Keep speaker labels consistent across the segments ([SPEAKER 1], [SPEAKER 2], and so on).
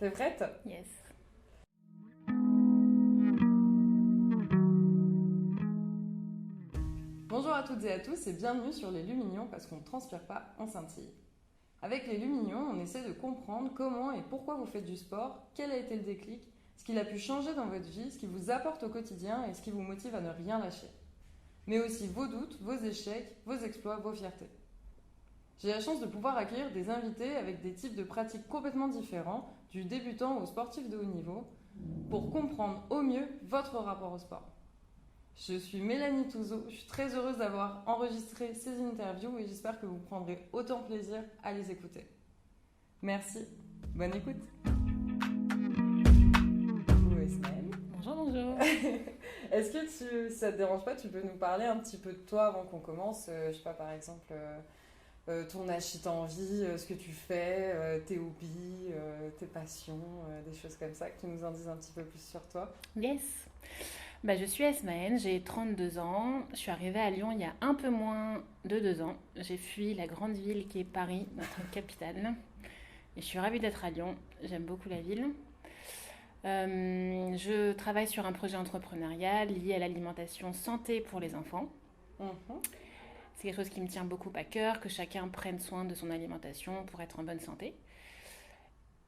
[SPEAKER 1] T'es prête?
[SPEAKER 2] Yes.
[SPEAKER 1] Bonjour à toutes et à tous et bienvenue sur les Lumignons parce qu'on ne transpire pas, on scintille. Avec les Lumignons, on essaie de comprendre comment et pourquoi vous faites du sport, quel a été le déclic, ce qu'il a pu changer dans votre vie, ce qui vous apporte au quotidien et ce qui vous motive à ne rien lâcher. Mais aussi vos doutes, vos échecs, vos exploits, vos fiertés. J'ai la chance de pouvoir accueillir des invités avec des types de pratiques complètement différents, du débutant au sportif de haut niveau, pour comprendre au mieux votre rapport au sport. Je suis Mélanie Touzeau, je suis très heureuse d'avoir enregistré ces interviews et j'espère que vous prendrez autant plaisir à les écouter. Merci, bonne écoute. Bonjour Esmaël.
[SPEAKER 2] Bonjour.
[SPEAKER 1] Est-ce que si ça te dérange pas, tu peux nous parler un petit peu de toi avant qu'on commence, je sais pas, par exemple, ton âge si t'as envie, ce que tu fais, tes hobbies, tes passions, des choses comme ça, que tu nous en dises un petit peu plus sur toi.
[SPEAKER 2] Yes. Je suis Esmaën, j'ai 32 ans. Je suis arrivée à Lyon il y a un peu moins de 2 ans. J'ai fui la grande ville qui est Paris, notre capitale. Et je suis ravie d'être à Lyon. J'aime beaucoup la ville. Je travaille sur un projet entrepreneurial lié à l'alimentation santé pour les enfants.
[SPEAKER 1] Mhm.
[SPEAKER 2] C'est quelque chose qui me tient beaucoup à cœur, que chacun prenne soin de son alimentation pour être en bonne santé.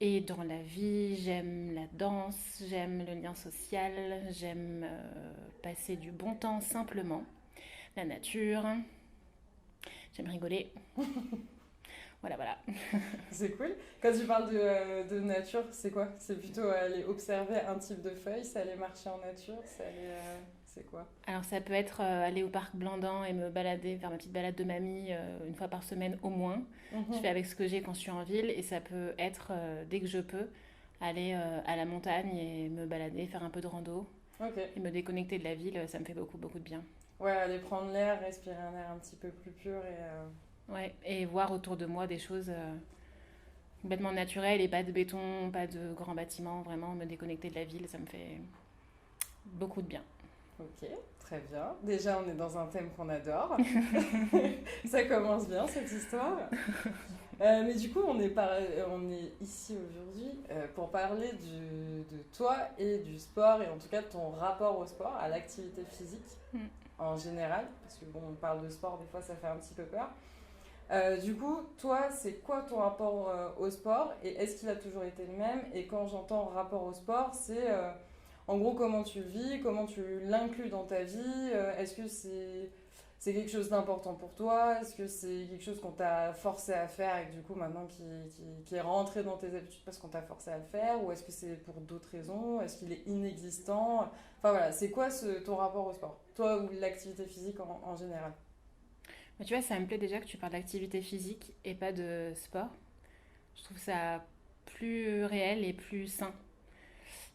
[SPEAKER 2] Et dans la vie, j'aime la danse, j'aime le lien social, j'aime passer du bon temps simplement, la nature, j'aime rigoler. Voilà.
[SPEAKER 1] C'est cool. Quand tu parles de nature, c'est quoi? C'est plutôt aller observer un type de feuille, c'est aller marcher en nature, c'est aller... c'est quoi?
[SPEAKER 2] Alors ça peut être aller au parc Blandan et me balader, faire ma petite balade de mamie une fois par semaine au moins. Je fais
[SPEAKER 1] Mhm.
[SPEAKER 2] avec ce que j'ai quand je suis en ville et ça peut être, dès que je peux, aller à la montagne et me balader, faire un peu de rando
[SPEAKER 1] Ok.
[SPEAKER 2] et me déconnecter de la ville, ça me fait beaucoup de bien.
[SPEAKER 1] Ouais, aller prendre l'air, respirer un air un petit peu plus pur et...
[SPEAKER 2] Ouais, et voir autour de moi des choses complètement naturelles et pas de béton, pas de grands bâtiments, vraiment me déconnecter de la ville, ça me fait beaucoup de bien.
[SPEAKER 1] Ok, très bien. Déjà, on est dans un thème qu'on adore. Ça commence bien, cette histoire. Mais du coup, on est ici aujourd'hui pour parler de toi et du sport, et en tout cas de ton rapport au sport, à l'activité physique
[SPEAKER 2] Mm.
[SPEAKER 1] en général, parce que bon, on parle de sport, des fois ça fait un petit peu peur. Du coup, toi, c'est quoi ton rapport au sport et est-ce qu'il a toujours été le même? Et quand j'entends rapport au sport, c'est en gros comment tu le vis, comment tu l'inclus dans ta vie, est-ce que c'est quelque chose d'important pour toi? Est-ce que c'est quelque chose qu'on t'a forcé à faire et que du coup maintenant qui est rentré dans tes habitudes parce qu'on t'a forcé à le faire? Ou est-ce que c'est pour d'autres raisons? Est-ce qu'il est inexistant? Enfin voilà, c'est quoi ton rapport au sport? Toi ou l'activité physique en général?
[SPEAKER 2] Mais tu vois, ça me plaît déjà que tu parles d'activité physique et pas de sport. Je trouve ça plus réel et plus sain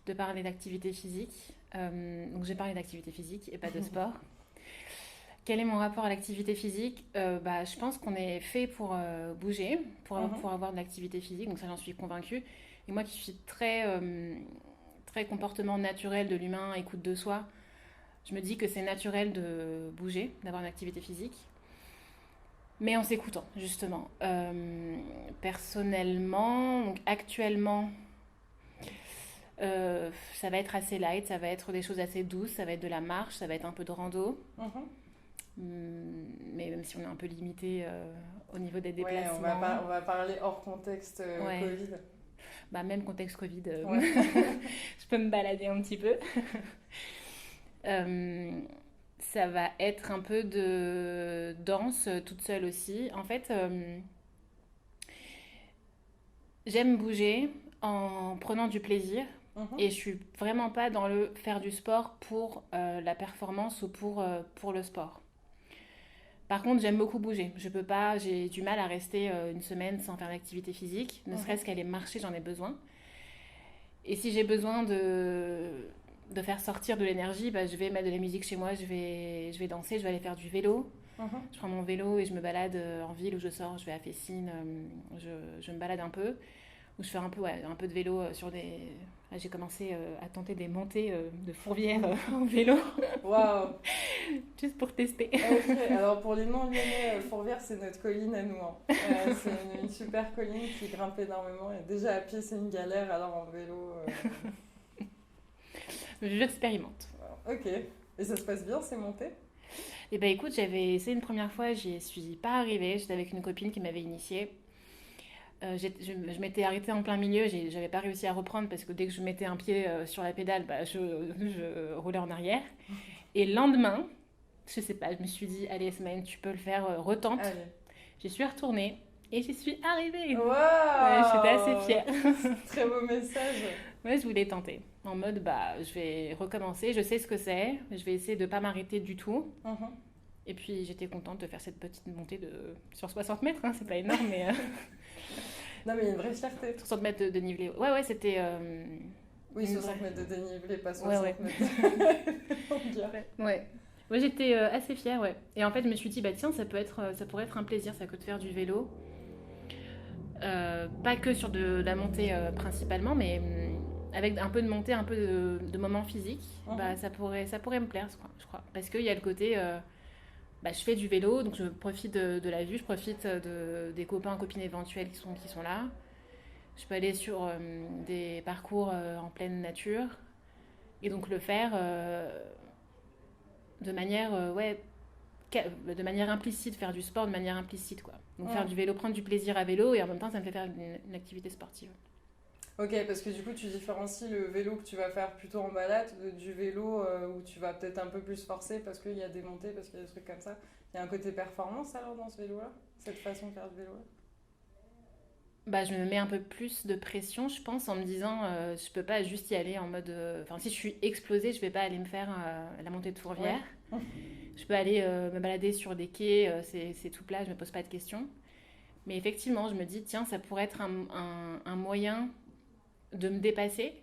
[SPEAKER 2] de parler d'activité physique. Donc j'ai parlé d'activité physique et pas de sport. Quel est mon rapport à l'activité physique? Je pense qu'on est fait pour bouger,
[SPEAKER 1] Mhm.
[SPEAKER 2] pour avoir de l'activité physique, donc ça j'en suis convaincue. Et moi qui suis très comportement naturel de l'humain, écoute de soi, je me dis que c'est naturel de bouger, d'avoir une activité physique, mais en s'écoutant justement. Personnellement, donc actuellement, ça va être assez light, ça va être des choses assez douces, ça va être de la marche, ça va être un peu de rando.
[SPEAKER 1] Mhm.
[SPEAKER 2] Mais même si on est un peu limité au niveau des
[SPEAKER 1] Ouais,
[SPEAKER 2] déplacements.
[SPEAKER 1] on va parler hors contexte
[SPEAKER 2] Ouais,
[SPEAKER 1] Covid.
[SPEAKER 2] même contexte Covid,
[SPEAKER 1] Ouais.
[SPEAKER 2] je peux me balader un petit peu. Euh, Ça va être un peu de danse toute seule aussi. En fait, j'aime bouger en prenant du plaisir
[SPEAKER 1] Mhm.
[SPEAKER 2] et je suis vraiment pas dans le faire du sport pour la performance ou pour le sport. Par contre, j'aime beaucoup bouger. Je peux pas, j'ai du mal à rester une semaine sans faire d'activité physique, ne
[SPEAKER 1] Mhm.
[SPEAKER 2] serait-ce qu'aller marcher, j'en ai besoin. Et si j'ai besoin de faire sortir de l'énergie, je vais mettre de la musique chez moi, je vais danser, je vais aller faire du vélo.
[SPEAKER 1] Mhm.
[SPEAKER 2] Je prends mon vélo et je me balade en ville où je sors, je vais à Fessines, je me balade un peu. où je fais un peu de vélo sur des... Là, j'ai commencé à tenter des montées de fourvière en vélo,
[SPEAKER 1] Waouh!
[SPEAKER 2] juste pour tester.
[SPEAKER 1] Ok, alors pour les non-lyonnais, Fourvière, c'est notre colline à nous, hein. C'est une super colline qui grimpe énormément. Et déjà à pied, c'est une galère, alors en vélo.
[SPEAKER 2] J'expérimente.
[SPEAKER 1] Ok. Et ça se passe bien, ces montées?
[SPEAKER 2] Et bah écoute, j'avais essayé une première fois, j'y suis pas arrivée. J'étais avec une copine qui m'avait initiée. Je m'étais arrêtée en plein milieu, j'avais pas réussi à reprendre parce que dès que je mettais un pied sur la pédale, bah, je roulais en arrière. Et le lendemain, je sais pas, je me suis dit, allez Smaïn, tu peux le faire, retente.
[SPEAKER 1] Allez.
[SPEAKER 2] J'y suis retournée et j'y suis arrivée. Ouais, j'étais assez
[SPEAKER 1] Waouh!
[SPEAKER 2] fière.
[SPEAKER 1] Très beau message.
[SPEAKER 2] Ouais, je voulais tenter. En mode, bah, je vais recommencer, je sais ce que c'est, je vais essayer de pas m'arrêter du tout.
[SPEAKER 1] Mhm.
[SPEAKER 2] Et puis j'étais contente de faire cette petite montée sur 60 mètres, hein, c'est pas énorme, mais
[SPEAKER 1] Non, mais il y a une vraie fierté.
[SPEAKER 2] 60 mètres de dénivelé. Ouais, ouais, c'était.
[SPEAKER 1] Oui,
[SPEAKER 2] une
[SPEAKER 1] 60
[SPEAKER 2] vraie-
[SPEAKER 1] mètres de dénivelé, pas
[SPEAKER 2] Ouais,
[SPEAKER 1] 60
[SPEAKER 2] ouais.
[SPEAKER 1] mètres de longueur.
[SPEAKER 2] Ouais. Ouais, j'étais assez fière, ouais. Et en fait, je me suis dit, bah tiens, ça pourrait être un plaisir, ça que de faire du vélo. Pas que sur de la montée principalement, mais avec un peu de montée, un peu de moments physiques, bah,
[SPEAKER 1] Mhm.
[SPEAKER 2] ça pourrait me plaire, je crois. Parce qu'il y a le côté, bah, je fais du vélo, donc je profite de la vue, je profite des copains, copines éventuels qui sont là. Je peux aller sur des parcours en pleine nature et donc le faire de manière, ouais, de manière implicite, faire du sport de manière implicite, quoi. Donc faire
[SPEAKER 1] Mhm.
[SPEAKER 2] du vélo, prendre du plaisir à vélo et en même temps ça me fait faire une activité sportive.
[SPEAKER 1] Ok, parce que du coup, tu différencies le vélo que tu vas faire plutôt en balade du vélo où tu vas peut-être un peu plus forcer parce qu'il y a des montées, parce qu'il y a des trucs comme ça. Il y a un côté performance alors dans ce vélo-là? Cette façon de faire du vélo-là?
[SPEAKER 2] Bah, je me mets un peu plus de pression, je pense, en me disant je peux pas juste y aller en mode. Enfin, si je suis explosée, je vais pas aller me faire la montée de Fourvière.
[SPEAKER 1] Ouais.
[SPEAKER 2] Je peux aller me balader sur des quais, c'est tout plat, je me pose pas de questions. Mais effectivement, je me dis, tiens, ça pourrait être un moyen de me dépasser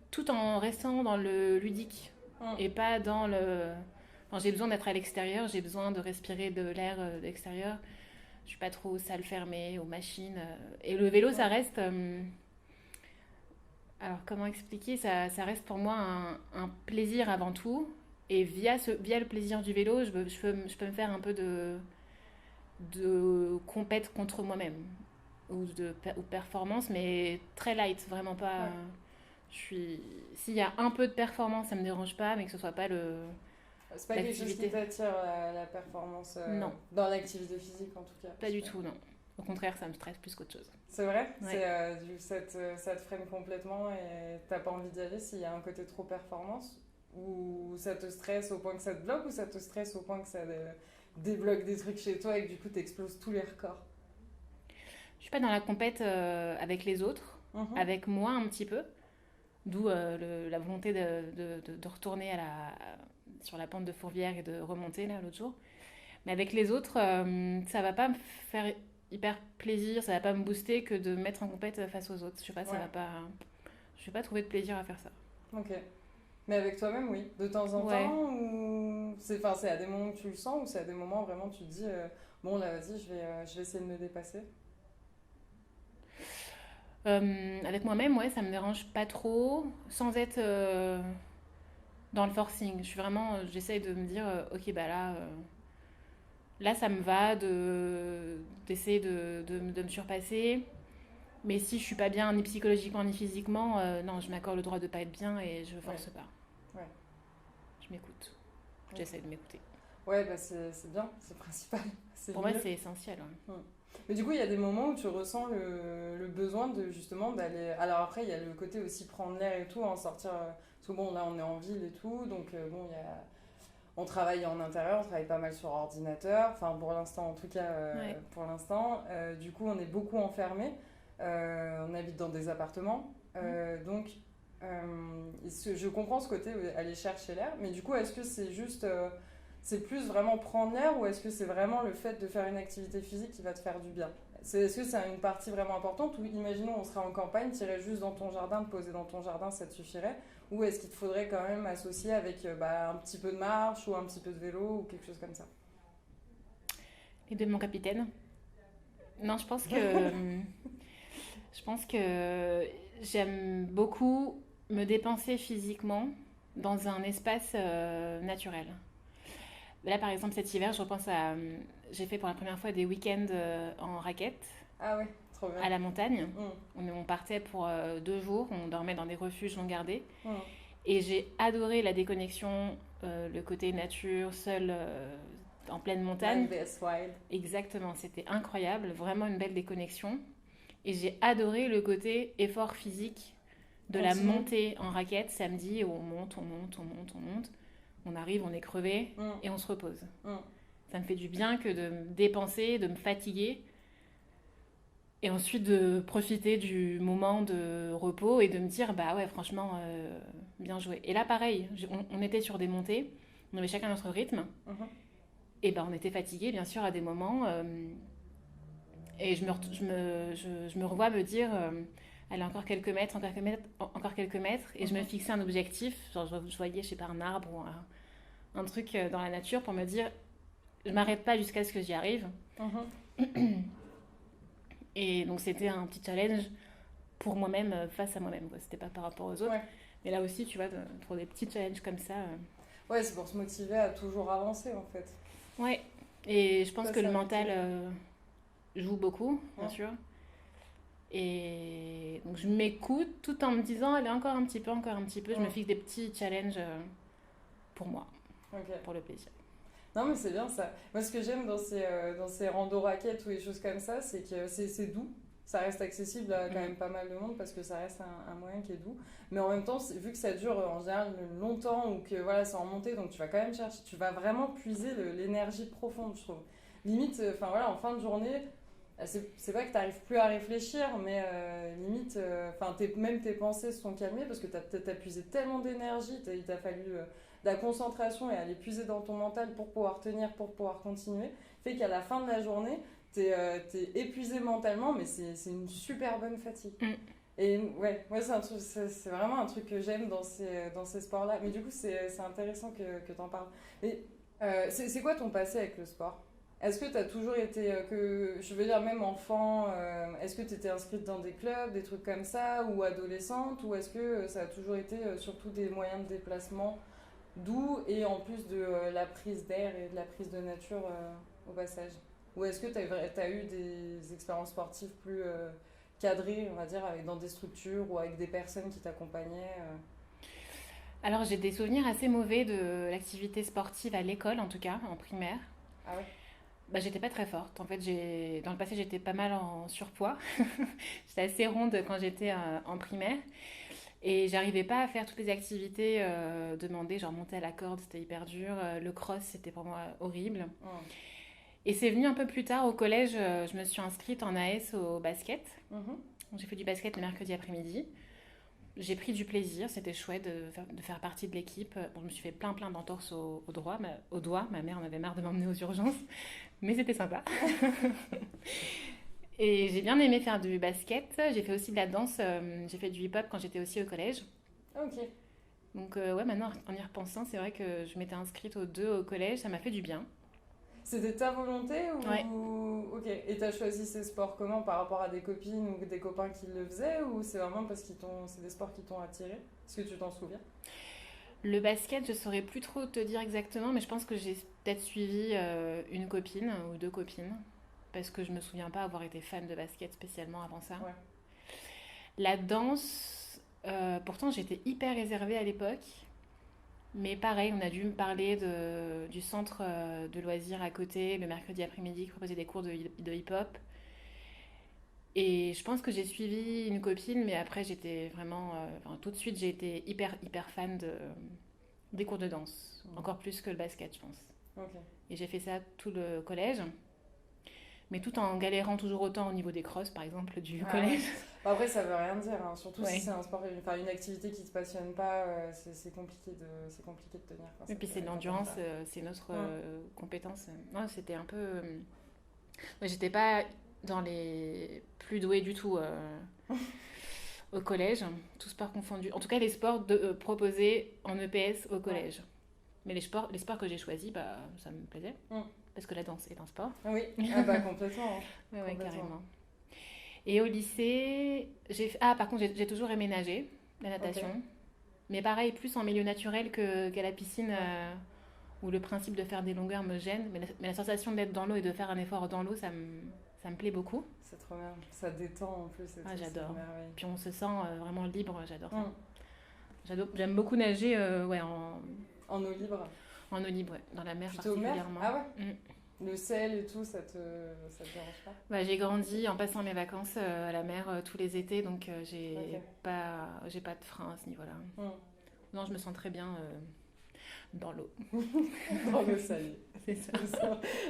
[SPEAKER 2] tout en restant dans le ludique
[SPEAKER 1] Mhm.
[SPEAKER 2] et pas dans le. Enfin, j'ai besoin d'être à l'extérieur, j'ai besoin de respirer de l'air de l'extérieur. Je suis pas trop aux salles fermées, aux machines. Et le vélo, ça
[SPEAKER 1] Ouais.
[SPEAKER 2] reste. Alors, comment expliquer ça reste pour moi un plaisir avant tout. Et via le plaisir du vélo, je peux me faire un peu de compète contre moi-même. Ou performance, mais très light, vraiment pas.
[SPEAKER 1] Ouais.
[SPEAKER 2] S'il y a un peu de performance, ça me dérange pas, mais que ce soit pas
[SPEAKER 1] C'est pas quelque chose qui
[SPEAKER 2] l'activité.
[SPEAKER 1] t'attire, la performance
[SPEAKER 2] Non,
[SPEAKER 1] dans l'activité physique en tout cas.
[SPEAKER 2] pas du tout, non. Au contraire, ça me stresse plus qu'autre chose.
[SPEAKER 1] C'est vrai?
[SPEAKER 2] Ouais.
[SPEAKER 1] Ça te freine complètement et t'as pas envie d'y aller s'il y a un côté trop performance? Ou ça te stresse au point que ça te bloque ou ça te stresse au point que ça débloque des trucs chez toi et que du coup t'exploses tous les records?
[SPEAKER 2] Je suis pas dans la compète avec les autres,
[SPEAKER 1] Mhm.
[SPEAKER 2] avec moi un petit peu, d'où la volonté de retourner sur la pente de Fourvière et de remonter là l'autre jour. Mais avec les autres, ça va pas me faire hyper plaisir, ça va pas me booster que de me mettre en compète face aux autres. Je sais pas, ça
[SPEAKER 1] Ouais,
[SPEAKER 2] va pas. Je vais pas trouver de plaisir à faire ça.
[SPEAKER 1] ok. Mais avec toi-même, oui. De temps en
[SPEAKER 2] Ouais.
[SPEAKER 1] temps ou enfin, c'est à des moments que tu le sens ou c'est à des moments où vraiment tu te dis bon là vas-y, je vais essayer de me dépasser.
[SPEAKER 2] Avec moi-même, ouais, ça me dérange pas trop, sans être dans le forcing. J'essaye de me dire, ok, bah là, ça me va d'essayer de me surpasser. Mais si je suis pas bien ni psychologiquement ni physiquement, non, je m'accorde le droit de pas être bien et je
[SPEAKER 1] Ouais,
[SPEAKER 2] force pas.
[SPEAKER 1] ouais,
[SPEAKER 2] Je m'écoute.
[SPEAKER 1] ok.
[SPEAKER 2] J'essaie de m'écouter.
[SPEAKER 1] Ouais, bah c'est bien, c'est le principal, c'est
[SPEAKER 2] Pour
[SPEAKER 1] le
[SPEAKER 2] moi,
[SPEAKER 1] mieux.
[SPEAKER 2] c'est essentiel, ouais.
[SPEAKER 1] Mm. Mais du coup, il y a des moments où tu ressens le besoin de justement d'aller. Alors après, il y a le côté aussi prendre l'air et tout, en sortir. Parce que bon, là, on est en ville et tout, donc bon, il y a. On travaille en intérieur, on travaille pas mal sur ordinateur, enfin pour l'instant en tout cas,
[SPEAKER 2] Ouais.
[SPEAKER 1] pour l'instant. Du coup, on est beaucoup enfermés, on habite dans des appartements,
[SPEAKER 2] Mm.
[SPEAKER 1] donc je comprends ce côté aller chercher l'air, mais du coup, est-ce que c'est juste, c'est plus vraiment prendre l'air ou est-ce que c'est vraiment le fait de faire une activité physique qui va te faire du bien? Est-ce que c'est une partie vraiment importante ou imaginons on serait en campagne, tu irais juste dans ton jardin, te poser dans ton jardin, ça te suffirait? Ou est-ce qu'il te faudrait quand même associer avec un petit peu de marche ou un petit peu de vélo ou quelque chose comme ça?
[SPEAKER 2] Et de mon capitaine. Non, Je pense que j'aime beaucoup me dépenser physiquement dans un espace naturel. Là, par exemple, cet hiver, je repense à... J'ai fait pour la première fois des week-ends en raquette
[SPEAKER 1] Ah ouais, trop bien.
[SPEAKER 2] à la montagne.
[SPEAKER 1] Mm.
[SPEAKER 2] On partait pour 2 jours, on dormait dans des refuges non gardés.
[SPEAKER 1] Mm.
[SPEAKER 2] Et j'ai adoré la déconnexion, le côté nature, seul en pleine montagne.
[SPEAKER 1] Like this, wild.
[SPEAKER 2] Exactement, c'était incroyable, vraiment une belle déconnexion. Et j'ai adoré le côté effort physique de la
[SPEAKER 1] Continue.
[SPEAKER 2] montée en raquette samedi. On monte, on monte, on monte, on monte. On arrive, on est crevé
[SPEAKER 1] Mm.
[SPEAKER 2] et on se repose.
[SPEAKER 1] Mm.
[SPEAKER 2] Ça me fait du bien que de me dépenser, de me fatiguer et ensuite de profiter du moment de repos et de me dire bah ouais franchement bien joué. Et là pareil, on était sur des montées, on avait chacun notre rythme
[SPEAKER 1] Mhm.
[SPEAKER 2] et bah on était fatigués bien sûr à des moments et je me revois me dire allez encore quelques mètres, encore quelques mètres, encore quelques mètres et je me fixais un objectif, genre je voyais je sais pas un arbre ou un truc dans la nature pour me dire je m'arrête pas jusqu'à ce que j'y arrive.
[SPEAKER 1] Mhm.
[SPEAKER 2] Et donc c'était un petit challenge pour moi-même, face à moi-même. Quoi. C'était pas par rapport aux autres.
[SPEAKER 1] Ouais.
[SPEAKER 2] Mais là aussi, tu vois, pour des petits challenges comme ça.
[SPEAKER 1] Ouais, c'est pour se motiver à toujours avancer en fait.
[SPEAKER 2] Ouais. Et je pense
[SPEAKER 1] Ça,
[SPEAKER 2] que le
[SPEAKER 1] ça
[SPEAKER 2] mental
[SPEAKER 1] motive.
[SPEAKER 2] joue beaucoup, bien
[SPEAKER 1] Ouais.
[SPEAKER 2] sûr. Et donc je m'écoute tout en me disant, allez, encore un petit peu, encore un petit peu. Je me
[SPEAKER 1] Mm.
[SPEAKER 2] fixe des petits challenges pour moi,
[SPEAKER 1] Ok.
[SPEAKER 2] pour le plaisir.
[SPEAKER 1] Non, mais c'est bien ça. Moi, ce que j'aime dans ces randos raquettes ou des choses comme ça, c'est que c'est doux. Ça reste accessible à quand même pas mal de monde parce que ça reste un moyen qui est doux. Mais en même temps, vu que ça dure en général longtemps ou que voilà, c'est en montée, donc tu vas quand même chercher, tu vas vraiment puiser l'énergie profonde, je trouve. Limite, enfin voilà, en fin de journée, c'est pas que tu n'arrives plus à réfléchir, mais limite, même tes pensées se sont calmées parce que t'as puisé tellement d'énergie, il t'a fallu de la concentration et aller puiser dans ton mental pour pouvoir tenir, pour pouvoir continuer, fait qu'à la fin de la journée, t'es épuisé mentalement, mais c'est une super bonne fatigue.
[SPEAKER 2] Mm.
[SPEAKER 1] Et ouais, moi c'est vraiment un truc que j'aime dans ces sports-là. Mais du coup, c'est intéressant que t'en parles. Et c'est quoi ton passé avec le sport? Est-ce que tu as toujours été, je veux dire, même enfant, est-ce que tu étais inscrite dans des clubs, des trucs comme ça, ou adolescente, ou est-ce que ça a toujours été surtout des moyens de déplacement doux et en plus de la prise d'air et de la prise de nature au passage? Ou est-ce que tu as eu des expériences sportives plus cadrées, on va dire, dans des structures ou avec des personnes qui t'accompagnaient
[SPEAKER 2] Alors j'ai des souvenirs assez mauvais de l'activité sportive à l'école, en tout cas, en primaire.
[SPEAKER 1] Ah ouais?
[SPEAKER 2] Bah, j'étais pas très forte. En fait, dans le passé, j'étais pas mal en surpoids. J'étais assez ronde quand j'étais en primaire. Et j'arrivais pas à faire toutes les activités demandées, genre monter à la corde, c'était hyper dur. Le cross, c'était pour moi horrible. Et c'est venu un peu plus tard au collège, je me suis inscrite en AS au basket.
[SPEAKER 1] Mhm.
[SPEAKER 2] Donc, j'ai fait du basket le mercredi après-midi. J'ai pris du plaisir, c'était chouette de faire partie de l'équipe. Bon, je me suis fait plein d'entorses au doigt. Ma mère en avait marre de m'emmener aux urgences, mais c'était sympa. Et j'ai bien aimé faire du basket. J'ai fait aussi de la danse. J'ai fait du hip-hop quand j'étais aussi au collège.
[SPEAKER 1] Ah, ok.
[SPEAKER 2] Donc ouais, maintenant en y repensant, c'est vrai que je m'étais inscrite aux deux au collège. Ça m'a fait du bien.
[SPEAKER 1] C'était ta volonté ou...
[SPEAKER 2] Ouais.
[SPEAKER 1] Ok. Et t'as choisi ces sports comment par rapport à des copines ou des copains qui le faisaient ou c'est vraiment parce que c'est des sports qui t'ont attiré? Est-ce que tu t'en souviens?
[SPEAKER 2] Le basket, je saurais plus trop te dire exactement, mais je pense que j'ai peut-être suivi une copine ou deux copines. Parce que je me souviens pas avoir été fan de basket spécialement avant ça.
[SPEAKER 1] Ouais.
[SPEAKER 2] La danse, pourtant j'étais hyper réservée à l'époque. Mais pareil, on a dû me parler du centre de loisirs à côté, le mercredi après-midi, qui proposait des cours de hip-hop. Et je pense que j'ai suivi une copine, mais après j'étais vraiment... tout de suite, j'ai été hyper fan des cours de danse. Encore plus que le basket, je pense.
[SPEAKER 1] Ok.
[SPEAKER 2] Et j'ai fait ça tout le collège. Mais tout en galérant toujours autant au niveau des crosses, par exemple, du
[SPEAKER 1] Ah ouais.
[SPEAKER 2] collège.
[SPEAKER 1] Après, ça veut rien dire, hein. Surtout
[SPEAKER 2] Ouais.
[SPEAKER 1] si c'est un sport, enfin une activité qui te passionne pas, c'est compliqué de tenir. Quoi.
[SPEAKER 2] Et puis c'est de l'endurance, c'est notre compétence. Non, c'était un peu... Moi, j'étais pas dans les plus doués du tout au collège, tout sport confondu. En tout cas, les sports proposés en EPS au collège. Mais les sports que j'ai choisis, bah, ça me plaisait. Parce que la danse est un sport.
[SPEAKER 1] Oui, ah bah complètement.
[SPEAKER 2] Ouais,
[SPEAKER 1] Complètement.
[SPEAKER 2] carrément. Et au lycée, par contre, j'ai toujours aimé nager, la
[SPEAKER 1] Ok.
[SPEAKER 2] natation. Mais pareil, plus en milieu naturel qu'à la piscine,
[SPEAKER 1] Ouais.
[SPEAKER 2] où le principe de faire des longueurs me gêne. Mais la sensation d'être dans l'eau et de faire un effort dans l'eau, ça me plaît beaucoup.
[SPEAKER 1] C'est trop bien. Ça détend en plus et
[SPEAKER 2] Ah,
[SPEAKER 1] tout, c'est une
[SPEAKER 2] j'adore.
[SPEAKER 1] merveille.
[SPEAKER 2] Puis on se sent vraiment libre, j'adore ça.
[SPEAKER 1] Hmm.
[SPEAKER 2] J'aime beaucoup nager ouais,
[SPEAKER 1] En eau libre.
[SPEAKER 2] en eau libre, ouais, dans la mer
[SPEAKER 1] Plutôt mer?
[SPEAKER 2] particulièrement.
[SPEAKER 1] Ah ouais?
[SPEAKER 2] Mm.
[SPEAKER 1] Le sel et tout, ça te dérange pas?
[SPEAKER 2] Bah, j'ai grandi en passant mes vacances à la mer tous les étés, donc
[SPEAKER 1] Ok.
[SPEAKER 2] j'ai pas de frein à ce niveau-là.
[SPEAKER 1] Hmm.
[SPEAKER 2] Non, je me sens très bien dans l'eau.
[SPEAKER 1] Dans le salé.
[SPEAKER 2] C'est ça.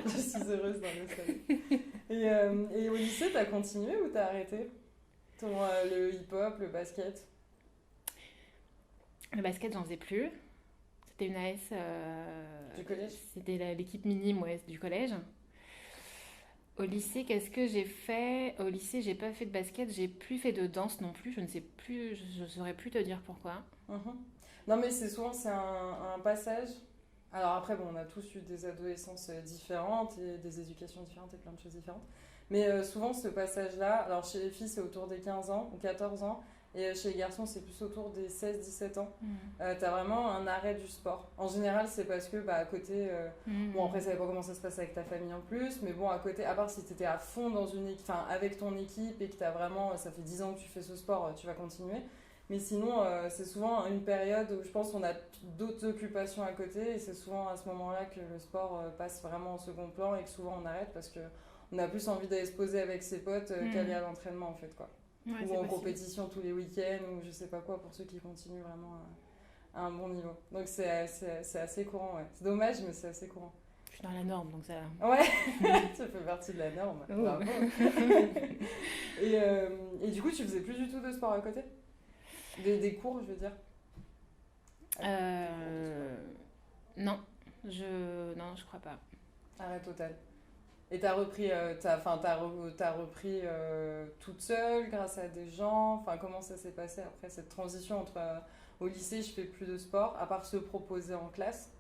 [SPEAKER 1] Je suis heureuse dans le salé. Et au lycée, t'as continué ou t'as arrêté? Le hip-hop, le basket?
[SPEAKER 2] Le basket, j'en faisais plus. C'était une AS.
[SPEAKER 1] Du collège?
[SPEAKER 2] C'était l'équipe minime ouais, du collège. Au lycée, qu'est-ce que j'ai fait? Au lycée, j'ai pas fait de basket, j'ai plus fait de danse non plus. Je ne sais plus, je saurais plus te dire pourquoi.
[SPEAKER 1] Mhm. Non, mais c'est un passage. Alors après, bon, on a tous eu des adolescences différentes et des éducations différentes et plein de choses différentes. Mais souvent, ce passage-là, alors chez les filles, c'est autour des 15 ans ou 14 ans. Et chez les garçons, c'est plus autour des 16-17 ans. T'as vraiment un arrêt du sport. En général, c'est parce que, bah, à côté, bon, après, ça dépend comment ça se passe avec ta famille en plus, mais bon, à côté, à part si t'étais à fond dans une équipe, enfin, avec ton équipe et que t'as vraiment, ça fait 10 ans que tu fais ce sport, tu vas continuer. Mais sinon, c'est souvent une période où je pense qu'on a d'autres occupations à côté et c'est souvent à ce moment-là que le sport passe vraiment en second plan et que souvent on arrête parce que on a plus envie d'aller se poser avec ses potes qu'aller à l'entraînement en fait quoi.
[SPEAKER 2] Ouais,
[SPEAKER 1] Ou
[SPEAKER 2] c'est
[SPEAKER 1] en
[SPEAKER 2] possible.
[SPEAKER 1] compétition tous les week-ends ou je sais pas quoi pour ceux qui continuent vraiment à un bon niveau. Donc c'est assez courant, ouais. C'est dommage mais c'est assez courant.
[SPEAKER 2] Je suis dans la norme, donc ça.
[SPEAKER 1] Ouais, ça fait partie de la norme.
[SPEAKER 2] Oh.
[SPEAKER 1] Bravo. Et du coup, tu faisais plus du tout de sport à côté? Des cours, je veux dire. Des cours de sport.
[SPEAKER 2] Euh, non, non, je crois pas.
[SPEAKER 1] Arrêt total. Et t'as repris, t'as repris toute seule grâce à des gens. Enfin, comment ça s'est passé après cette transition entre au lycée, je fais plus de sport, à part se proposer en classe,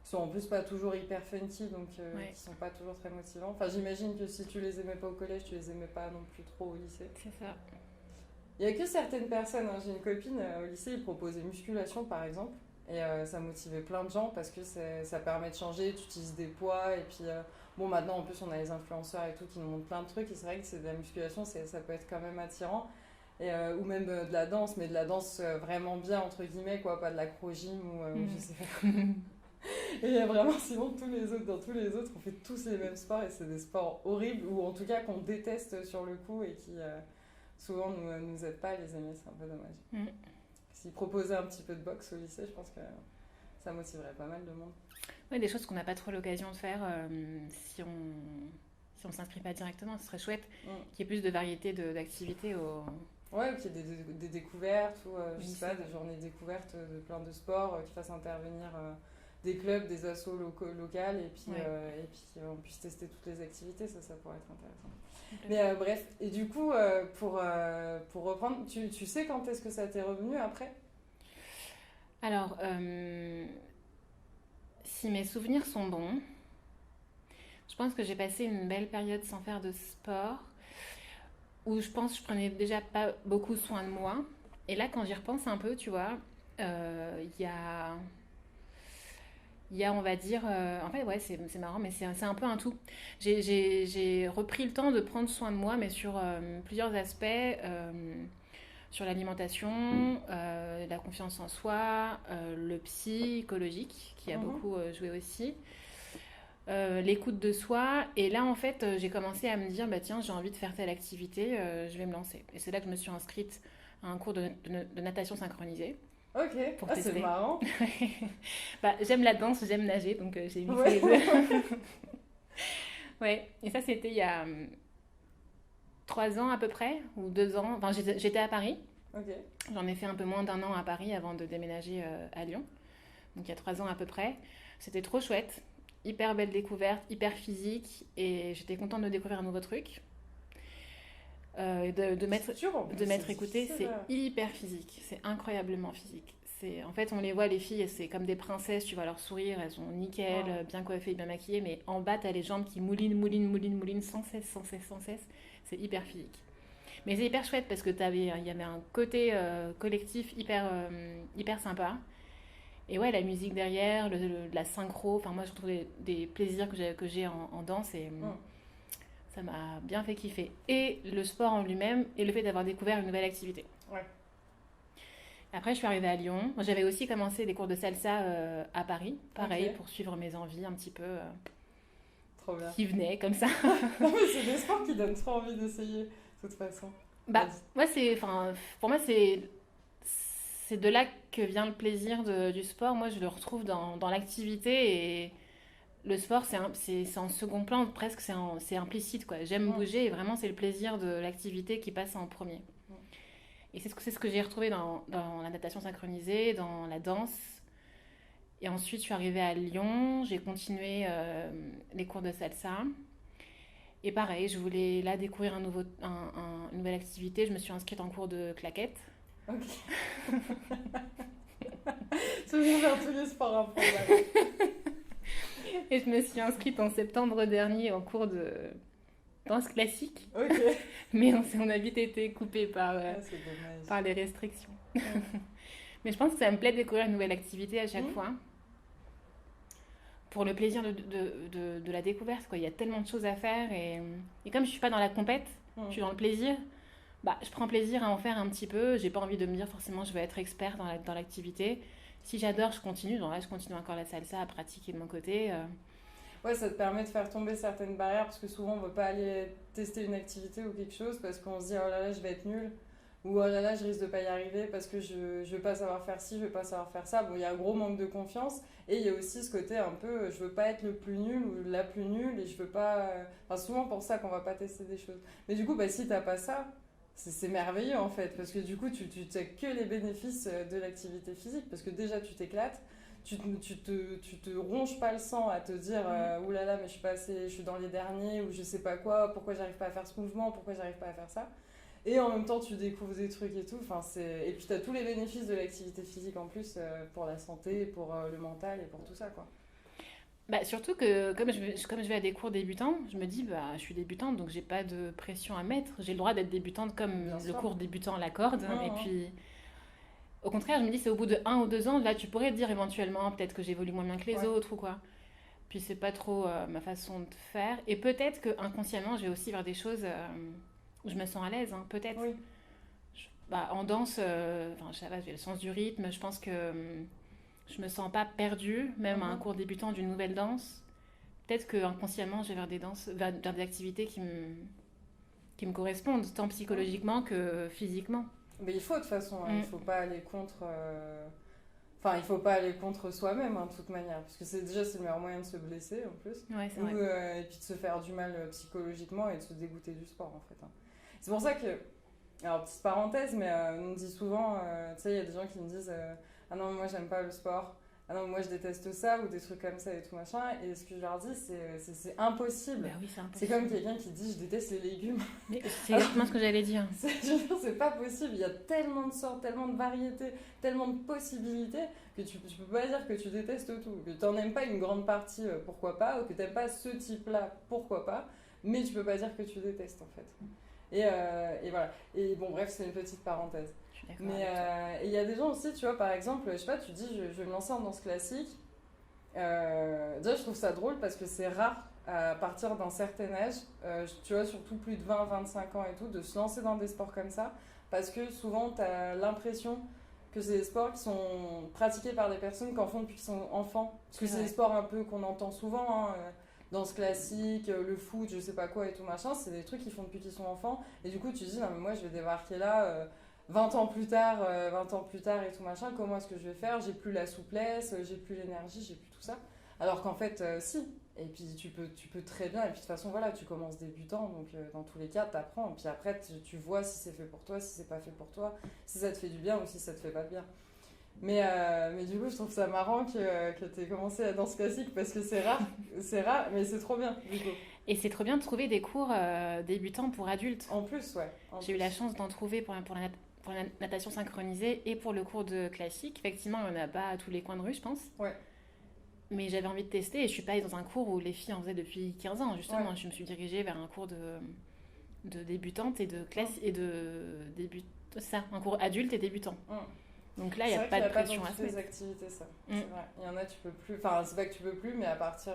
[SPEAKER 1] qui sont en plus pas toujours hyper funky, donc
[SPEAKER 2] Ouais,
[SPEAKER 1] qui sont pas toujours très motivants. Enfin, j'imagine que si tu les aimais pas au collège, tu les aimais pas non plus trop au lycée.
[SPEAKER 2] c'est ça.
[SPEAKER 1] Il y a que certaines personnes, hein. J'ai une copine au lycée, ils proposaient musculation par exemple. Et ça motivait plein de gens parce que ça permet de changer, tu utilises des poids. Et puis, bon, maintenant en plus, on a les influenceurs et tout qui nous montrent plein de trucs. Et c'est vrai que c'est de la musculation, ça peut être quand même attirant. Et, ou même de la danse, mais de la danse vraiment bien, entre guillemets, quoi, pas de l'acro-gym ou je sais pas. Et vraiment, sinon, dans tous les autres, on fait tous les mêmes sports et c'est des sports horribles ou en tout cas qu'on déteste sur le coup et qui souvent nous aident pas à les aimer, c'est un peu dommage.
[SPEAKER 2] Mm.
[SPEAKER 1] S'ils proposaient un petit peu de boxe au lycée, je pense que ça motiverait pas mal de monde.
[SPEAKER 2] Ouais, des choses qu'on n'a pas trop l'occasion de faire si on s'inscrit pas directement, ce serait chouette
[SPEAKER 1] Mm.
[SPEAKER 2] qu'il y ait plus de variété d'activités
[SPEAKER 1] Ouais, ou qu'il y ait des découvertes ou
[SPEAKER 2] au
[SPEAKER 1] je sais
[SPEAKER 2] lycée.
[SPEAKER 1] pas, des journées découvertes de plein de sports qui fassent intervenir des clubs, des assos locales
[SPEAKER 2] Ouais,
[SPEAKER 1] et puis qu'on puisse tester toutes les activités, ça pourrait être intéressant. Mais
[SPEAKER 2] complètement.
[SPEAKER 1] bref, et du coup, pour reprendre, tu sais quand est-ce que ça t'est revenu après?
[SPEAKER 2] Alors, si mes souvenirs sont bons, je pense que j'ai passé une belle période sans faire de sport, où je pense que je prenais déjà pas beaucoup soin de moi. Et là, quand j'y repense un peu, tu vois, il y a, on va dire, en fait, ouais, c'est marrant, mais c'est un peu un tout. J'ai repris le temps de prendre soin de moi, mais sur plusieurs aspects, sur l'alimentation, la confiance en soi, le psychologique, qui a
[SPEAKER 1] Mhm.
[SPEAKER 2] beaucoup joué aussi, l'écoute de soi. Et là, en fait, j'ai commencé à me dire, bah tiens, j'ai envie de faire telle activité, je vais me lancer. Et c'est là que je me suis inscrite à un cours de natation synchronisée
[SPEAKER 1] Ok,
[SPEAKER 2] pour
[SPEAKER 1] ah, c'est
[SPEAKER 2] tester.
[SPEAKER 1] marrant.
[SPEAKER 2] Bah, j'aime la danse, j'aime nager, donc j'ai mixé
[SPEAKER 1] Ouais.
[SPEAKER 2] les deux. Ouais, et ça c'était il y a 3 ans à peu près, ou 2 ans. Enfin, j'étais à Paris.
[SPEAKER 1] Ok.
[SPEAKER 2] J'en ai fait un peu moins d'un an à Paris avant de déménager à Lyon. Donc il y a 3 ans à peu près. C'était trop chouette. Hyper belle découverte, hyper physique. Et j'étais contente de découvrir un nouveau truc. Et de
[SPEAKER 1] C'est
[SPEAKER 2] m'être
[SPEAKER 1] dur en
[SPEAKER 2] de
[SPEAKER 1] plus, c'est
[SPEAKER 2] m'être écoutée,
[SPEAKER 1] difficile.
[SPEAKER 2] c'est hyper physique. C'est incroyablement physique. En fait, on les voit, les filles, c'est comme des princesses, tu vois leur sourire, elles sont nickel,
[SPEAKER 1] Ouais.
[SPEAKER 2] bien coiffées, bien maquillées, mais en bas, t'as les jambes qui moulinent, moulinent, moulinent, moulinent, sans cesse, sans cesse, sans cesse. C'est hyper physique. Mais c'est hyper chouette parce que il y avait un côté collectif hyper sympa. Et ouais, la musique derrière, la synchro, enfin moi je retrouve des plaisirs que j'ai en danse et ça m'a bien fait kiffer. Et le sport en lui-même et le fait d'avoir découvert une nouvelle activité.
[SPEAKER 1] Ouais.
[SPEAKER 2] Après, je suis arrivée à Lyon. J'avais aussi commencé des cours de salsa à Paris, pareil,
[SPEAKER 1] Ok.
[SPEAKER 2] pour suivre mes envies un petit peu
[SPEAKER 1] Trop bien.
[SPEAKER 2] qui venaient comme ça.
[SPEAKER 1] Non, mais c'est des sports qui donnent trop envie d'essayer, de toute façon.
[SPEAKER 2] Bah,
[SPEAKER 1] Vas-y.
[SPEAKER 2] ouais, pour moi, c'est de là que vient le plaisir du sport. Moi, je le retrouve dans l'activité et le sport, c'est en second plan, presque, c'est implicite, quoi. J'aime
[SPEAKER 1] Mm.
[SPEAKER 2] bouger et vraiment, c'est le plaisir de l'activité qui passe en premier.
[SPEAKER 1] Mm.
[SPEAKER 2] Et c'est ce que j'ai retrouvé dans la natation synchronisée, dans la danse. Et ensuite, je suis arrivée à Lyon, j'ai continué les cours de salsa. Et pareil, je voulais là découvrir une nouvelle activité. Je me suis inscrite en cours de claquettes.
[SPEAKER 1] Ok. Tu veux faire tous les sports improbables.
[SPEAKER 2] Et je me suis inscrite en septembre dernier en cours de danse classique.
[SPEAKER 1] Ok.
[SPEAKER 2] Mais on a vite été coupé
[SPEAKER 1] Ah, c'est dommage.
[SPEAKER 2] par les restrictions.
[SPEAKER 1] Ouais.
[SPEAKER 2] Mais je pense que ça me plaît de découvrir une nouvelle activité à chaque
[SPEAKER 1] Mm.
[SPEAKER 2] fois. Pour le plaisir de la découverte, quoi. Il y a tellement de choses à faire. Et comme je suis pas dans la compète, je suis
[SPEAKER 1] Mm.
[SPEAKER 2] dans le plaisir, bah, je prends plaisir à en faire un petit peu. J'ai pas envie de me dire forcément je vais être expert dans l'activité. Si j'adore, je continue. Donc là, je continue encore la salsa à pratiquer de mon côté.
[SPEAKER 1] Ouais, ça te permet de faire tomber certaines barrières parce que souvent on veut pas aller tester une activité ou quelque chose parce qu'on se dit oh là là je vais être nul ou oh là là je risque de pas y arriver parce que je vais pas savoir faire ci, je vais pas savoir faire ça. Bon, il y a un gros manque de confiance et il y a aussi ce côté un peu je veux pas être le plus nul ou la plus nulle et je veux pas. Enfin, souvent pour ça qu'on va pas tester des choses. Mais du coup, bah, si t'as pas ça, c'est merveilleux en fait parce que du coup tu t'as que les bénéfices de l'activité physique parce que déjà tu t'éclates. Tu te ronges pas le sang à te dire oulala mais je suis pas assez, je suis dans les derniers ou je sais pas quoi, pourquoi j'arrive pas à faire ce mouvement, pourquoi j'arrive pas à faire ça. Et en même temps tu découvres des trucs et tout, enfin, et puis tu as tous les bénéfices de l'activité physique en plus pour la santé, pour le mental et pour tout ça quoi.
[SPEAKER 2] Bah, surtout que comme je vais à des cours débutants, je me dis bah, je suis débutante donc j'ai pas de pression à mettre. J'ai le droit d'être débutante comme
[SPEAKER 1] Bien
[SPEAKER 2] le
[SPEAKER 1] sûr.
[SPEAKER 2] cours débutant l'accorde. Et
[SPEAKER 1] Mmh,
[SPEAKER 2] puis au contraire, je me dis c'est au bout de 1 ou 2 ans, là tu pourrais te dire éventuellement peut-être que j'évolue moins bien que les
[SPEAKER 1] ouais.
[SPEAKER 2] autres ou quoi. Puis c'est pas trop ma façon de faire. Et peut-être que inconsciemment, je vais aussi vers des choses où je me sens à l'aise, hein, peut-être.
[SPEAKER 1] Oui.
[SPEAKER 2] Bah, en danse, enfin, je sais pas, j'ai le sens du rythme. Je pense que je me sens pas perdue, même à un
[SPEAKER 1] Mmh.
[SPEAKER 2] cours débutant d'une nouvelle danse. Peut-être que inconsciemment, je vais vers des danses, vers des activités qui me correspondent, tant psychologiquement que physiquement.
[SPEAKER 1] Mais il faut de toute façon, hein, il
[SPEAKER 2] Mm.
[SPEAKER 1] faut pas aller contre. Enfin, il faut pas aller contre soi-même hein, de toute manière, parce que c'est le meilleur moyen de se blesser en plus.
[SPEAKER 2] Ouais, c'est
[SPEAKER 1] Ou,
[SPEAKER 2] vrai.
[SPEAKER 1] et puis de se faire du mal psychologiquement et de se dégoûter du sport en fait. Hein. C'est pour ça que, alors petite parenthèse, mais on me dit souvent, tu sais, il y a des gens qui me disent ah non, mais moi j'aime pas le sport, ah non, mais moi je déteste ça, ou des trucs comme ça et tout machin. Et ce que je leur dis, c'est impossible.
[SPEAKER 2] Bah oui, c'est
[SPEAKER 1] C'est
[SPEAKER 2] impossible.
[SPEAKER 1] comme quelqu'un qui dit je déteste les légumes.
[SPEAKER 2] Mais c'est exactement ce que j'allais dire.
[SPEAKER 1] Je veux dire, c'est pas possible. Il y a tellement de sortes, tellement de variétés, tellement de possibilités que tu peux pas dire que tu détestes tout. Que tu n'en aimes pas une grande partie, pourquoi pas, ou que tu n'aimes pas ce type-là, pourquoi pas, mais tu peux pas dire que tu détestes en fait. Et voilà. Et bon, bref, c'est une petite parenthèse.
[SPEAKER 2] Je suis d'accord
[SPEAKER 1] Mais
[SPEAKER 2] avec toi.
[SPEAKER 1] il y a des gens aussi, tu vois, par exemple, je sais pas, tu dis je vais me lancer en danse classique. Déjà, je trouve ça drôle parce que c'est rare à partir d'un certain âge, tu vois, surtout plus de 20-25 ans et tout, de se lancer dans des sports comme ça parce que souvent, tu as l'impression que c'est des sports qui sont pratiqués par des personnes qui en font depuis qu'ils sont enfants. Parce que
[SPEAKER 2] C'est
[SPEAKER 1] c'est des
[SPEAKER 2] vrai.
[SPEAKER 1] sports un peu qu'on entend souvent, hein, danse classique, le foot, je sais pas quoi et tout machin, c'est des trucs qu'ils font depuis qu'ils sont enfants. Et du coup, tu te dis, non, mais moi, je vais débarquer là. 20 ans plus tard, 20 ans plus tard et tout machin, comment est-ce que je vais faire? J'ai plus la souplesse, j'ai plus l'énergie, j'ai plus tout ça. Alors qu'en fait, si. Et puis tu peux très bien. Et puis de toute façon, voilà, tu commences débutant, donc dans tous les cas, tu apprends. Et puis après, tu vois si c'est fait pour toi, si c'est pas fait pour toi, si ça te fait du bien ou si ça te fait pas de bien. Mais du coup, je trouve ça marrant que tu aies commencé la danse classique parce que c'est rare, mais c'est trop bien, du coup.
[SPEAKER 2] Et c'est trop bien de trouver des cours débutants pour adultes.
[SPEAKER 1] En plus, ouais. En
[SPEAKER 2] J'ai eu
[SPEAKER 1] plus.
[SPEAKER 2] la chance d'en trouver pour la natation synchronisée et pour le cours de classique. Effectivement, il n'y en a pas à tous les coins de rue, je pense.
[SPEAKER 1] Ouais,
[SPEAKER 2] Mais j'avais envie de tester et je suis pas allée dans un cours où les filles en faisaient depuis 15 ans. Justement,
[SPEAKER 1] ouais.
[SPEAKER 2] je me suis dirigée vers un cours de débutante et de classe et de début. Ça, un cours adulte et débutant. Donc là, il n'y a pas de pression à se mettre.
[SPEAKER 1] C'est vrai qu'il n'y a pas dans toutes les activités, ça. C'est vrai. Il y en a, tu peux plus. Enfin, c'est pas que tu peux plus, mais à partir.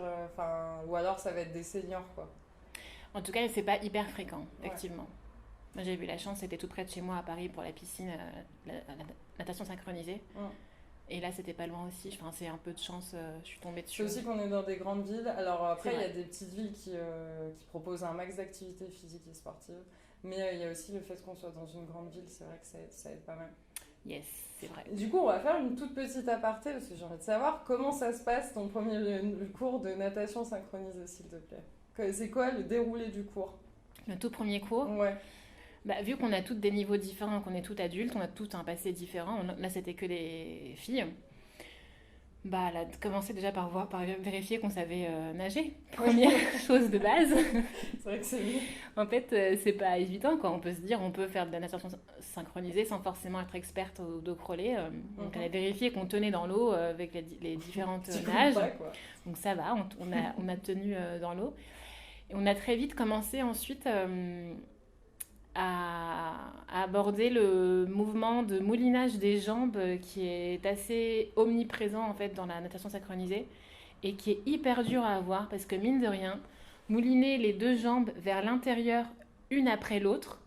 [SPEAKER 1] Ou alors, ça va être des seniors, quoi.
[SPEAKER 2] En tout cas, c'est pas hyper fréquent, effectivement. Moi, j'ai eu la chance, c'était tout près de chez moi à Paris pour la piscine, la natation synchronisée. Et là, c'était pas loin aussi. Enfin, c'est un peu de chance, je suis tombée dessus.
[SPEAKER 1] C'est aussi qu'on est dans des grandes villes. Alors après, il y a des petites villes qui proposent un max d'activités physiques et sportives. Mais il y a aussi le fait qu'on soit dans une grande ville, c'est vrai que ça aide pas mal.
[SPEAKER 2] Yes, c'est vrai.
[SPEAKER 1] Du coup, on va faire une toute petite aparté parce que j'ai envie de savoir comment ça se passe ton premier cours de natation synchronisée, s'il te plaît. C'est quoi le déroulé du cours?
[SPEAKER 2] Le tout premier cours?
[SPEAKER 1] Ouais.
[SPEAKER 2] Bah, vu qu'on a toutes des niveaux différents, qu'on est toutes adultes, on a toutes un passé différent. Là, c'était que des filles. Bah, elle a commencé déjà par vérifier qu'on savait nager. Première chose de base.
[SPEAKER 1] C'est vrai que c'est mieux.
[SPEAKER 2] En fait, c'est pas évident, quoi. On peut se dire, on peut faire de la natation synchronisée sans forcément être experte au dos crawlé. Donc, elle a vérifié qu'on tenait dans l'eau avec les différentes nages.
[SPEAKER 1] Pas, quoi.
[SPEAKER 2] Donc, ça va, on a tenu dans l'eau. Et on a très vite commencé ensuite à aborder le mouvement de moulinage des jambes qui est assez omniprésent en fait dans la natation synchronisée et qui est hyper dur à avoir parce que mine de rien, mouliner les deux jambes vers l'intérieur une après l'autre,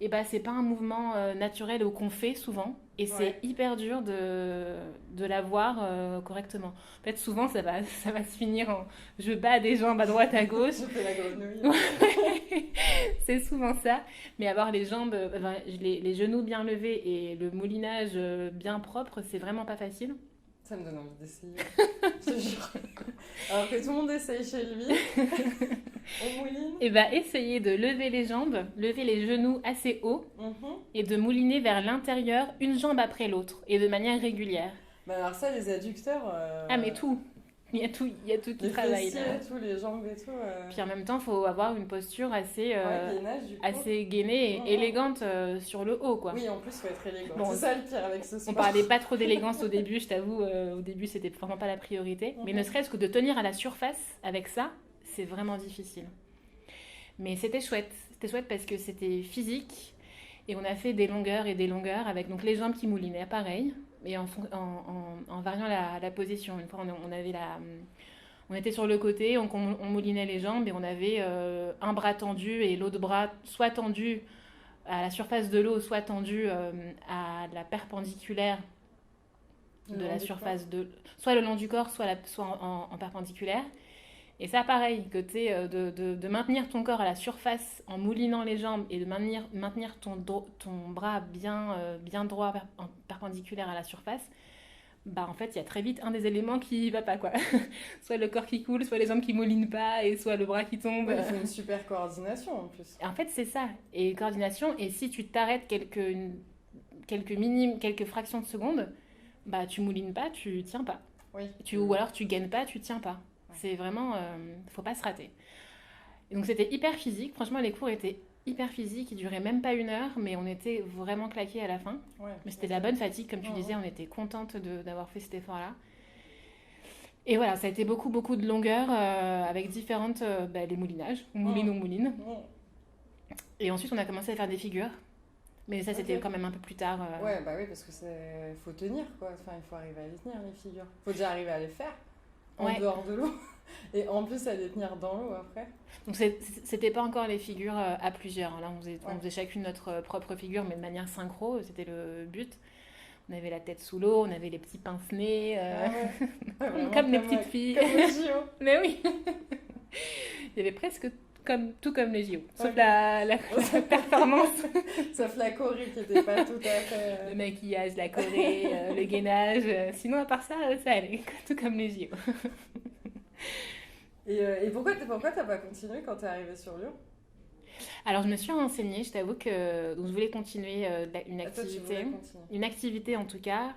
[SPEAKER 2] et bah c'est pas un mouvement naturel ou qu'on fait souvent et c'est hyper dur de l'avoir correctement. En fait souvent ça va se finir en je bats des jambes à droite à gauche.
[SPEAKER 1] Je fais la grenouille.
[SPEAKER 2] C'est souvent ça, mais avoir les jambes, les genoux bien levés et le moulinage bien propre, c'est vraiment pas facile.
[SPEAKER 1] Ça me donne envie d'essayer, je te jure. Alors que tout le monde essaye chez lui, on mouline.
[SPEAKER 2] Et bah essayer de lever les jambes, lever les genoux assez haut et de mouliner vers l'intérieur une jambe après l'autre et de manière régulière.
[SPEAKER 1] Bah alors ça, les adducteurs...
[SPEAKER 2] Ah mais tout. Il y a tout qui travaille là.
[SPEAKER 1] Les fessiers, les jambes et tout.
[SPEAKER 2] Puis en même temps, il faut avoir une posture assez gainée et élégante sur le haut, quoi.
[SPEAKER 1] Oui, en plus, il faut être élégant. Bon, c'est ça le pire avec ce sport.
[SPEAKER 2] On parlait pas trop d'élégance au début, je t'avoue. Au début, c'était vraiment pas la priorité. Mais ne serait-ce que de tenir à la surface avec ça, c'est vraiment difficile. Mais c'était chouette. C'était chouette parce que c'était physique. Et on a fait des longueurs et des longueurs avec donc les jambes qui moulinaient, pareil. Et en variant la position. Une fois, on était sur le côté, on moulinait les jambes et on avait un bras tendu et l'autre bras soit tendu à la surface de l'eau, soit tendu à la perpendiculaire de la surface de... Soit le long du corps, soit en perpendiculaire. Et ça, pareil, côté de maintenir ton corps à la surface en moulinant les jambes et de maintenir ton bras bien droit, perpendiculaire à la surface, bah en fait, il y a très vite un des éléments qui va pas, quoi. Soit le corps qui coule, soit les jambes qui moulinent pas, et soit le bras qui tombe.
[SPEAKER 1] Il faut une super coordination, en plus.
[SPEAKER 2] En fait, c'est ça. Et coordination, et si tu t'arrêtes quelques fractions de secondes, bah tu moulines pas, tu tiens pas.
[SPEAKER 1] Oui.
[SPEAKER 2] Ou alors tu gaines pas, tu tiens pas. C'est vraiment... faut pas se rater. Et donc c'était hyper physique. Franchement, les cours étaient hyper physiques. Ils duraient même pas 1 heure, mais on était vraiment claqués à la fin. Mais c'était de la bonne fatigue, comme tu disais. On était contente d'avoir fait cet effort-là. Et voilà, ça a été beaucoup de longueurs avec différentes... les moulinages. On mouline. Et ensuite, on a commencé à faire des figures. Mais ça, c'était quand même un peu plus tard.
[SPEAKER 1] Ouais, bah oui, parce que faut tenir, quoi. Enfin, il faut arriver à les tenir, les figures. Faut déjà arriver à les faire. En dehors de l'eau, et en plus à les tenir dans l'eau après.
[SPEAKER 2] Donc c'était pas encore les figures à plusieurs. Là, on faisait chacune notre propre figure, mais de manière synchro, c'était le but. On avait la tête sous l'eau, on avait les petits pince-nez, comme les petites filles.
[SPEAKER 1] Comme les JO.
[SPEAKER 2] Mais oui. Il y avait presque tout comme les JO, sauf la performance.
[SPEAKER 1] Sauf la choré qui n'était pas tout à fait...
[SPEAKER 2] Le maquillage, la choré, le gainage. Sinon, à part ça, ça allait, tout comme les JO.
[SPEAKER 1] Et pourquoi t'as pas continué quand t'es arrivée sur Lyon?
[SPEAKER 2] Alors, je me suis renseignée, je t'avoue que donc, je voulais continuer une activité. Une activité, en tout cas.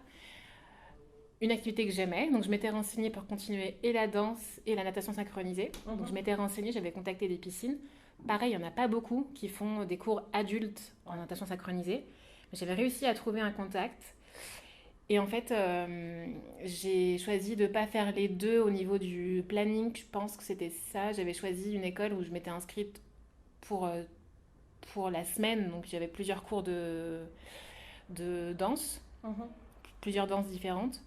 [SPEAKER 2] Une activité que j'aimais. Donc, je m'étais renseignée pour continuer et la danse et la natation synchronisée. Donc, je m'étais renseignée, j'avais contacté des piscines. Pareil, il n'y en a pas beaucoup qui font des cours adultes en natation synchronisée. Mais j'avais réussi à trouver un contact. Et en fait, j'ai choisi de ne pas faire les deux au niveau du planning. Je pense que c'était ça. J'avais choisi une école où je m'étais inscrite pour pour la semaine, donc j'avais plusieurs cours de danse,
[SPEAKER 1] Mhm.
[SPEAKER 2] plusieurs danses différentes.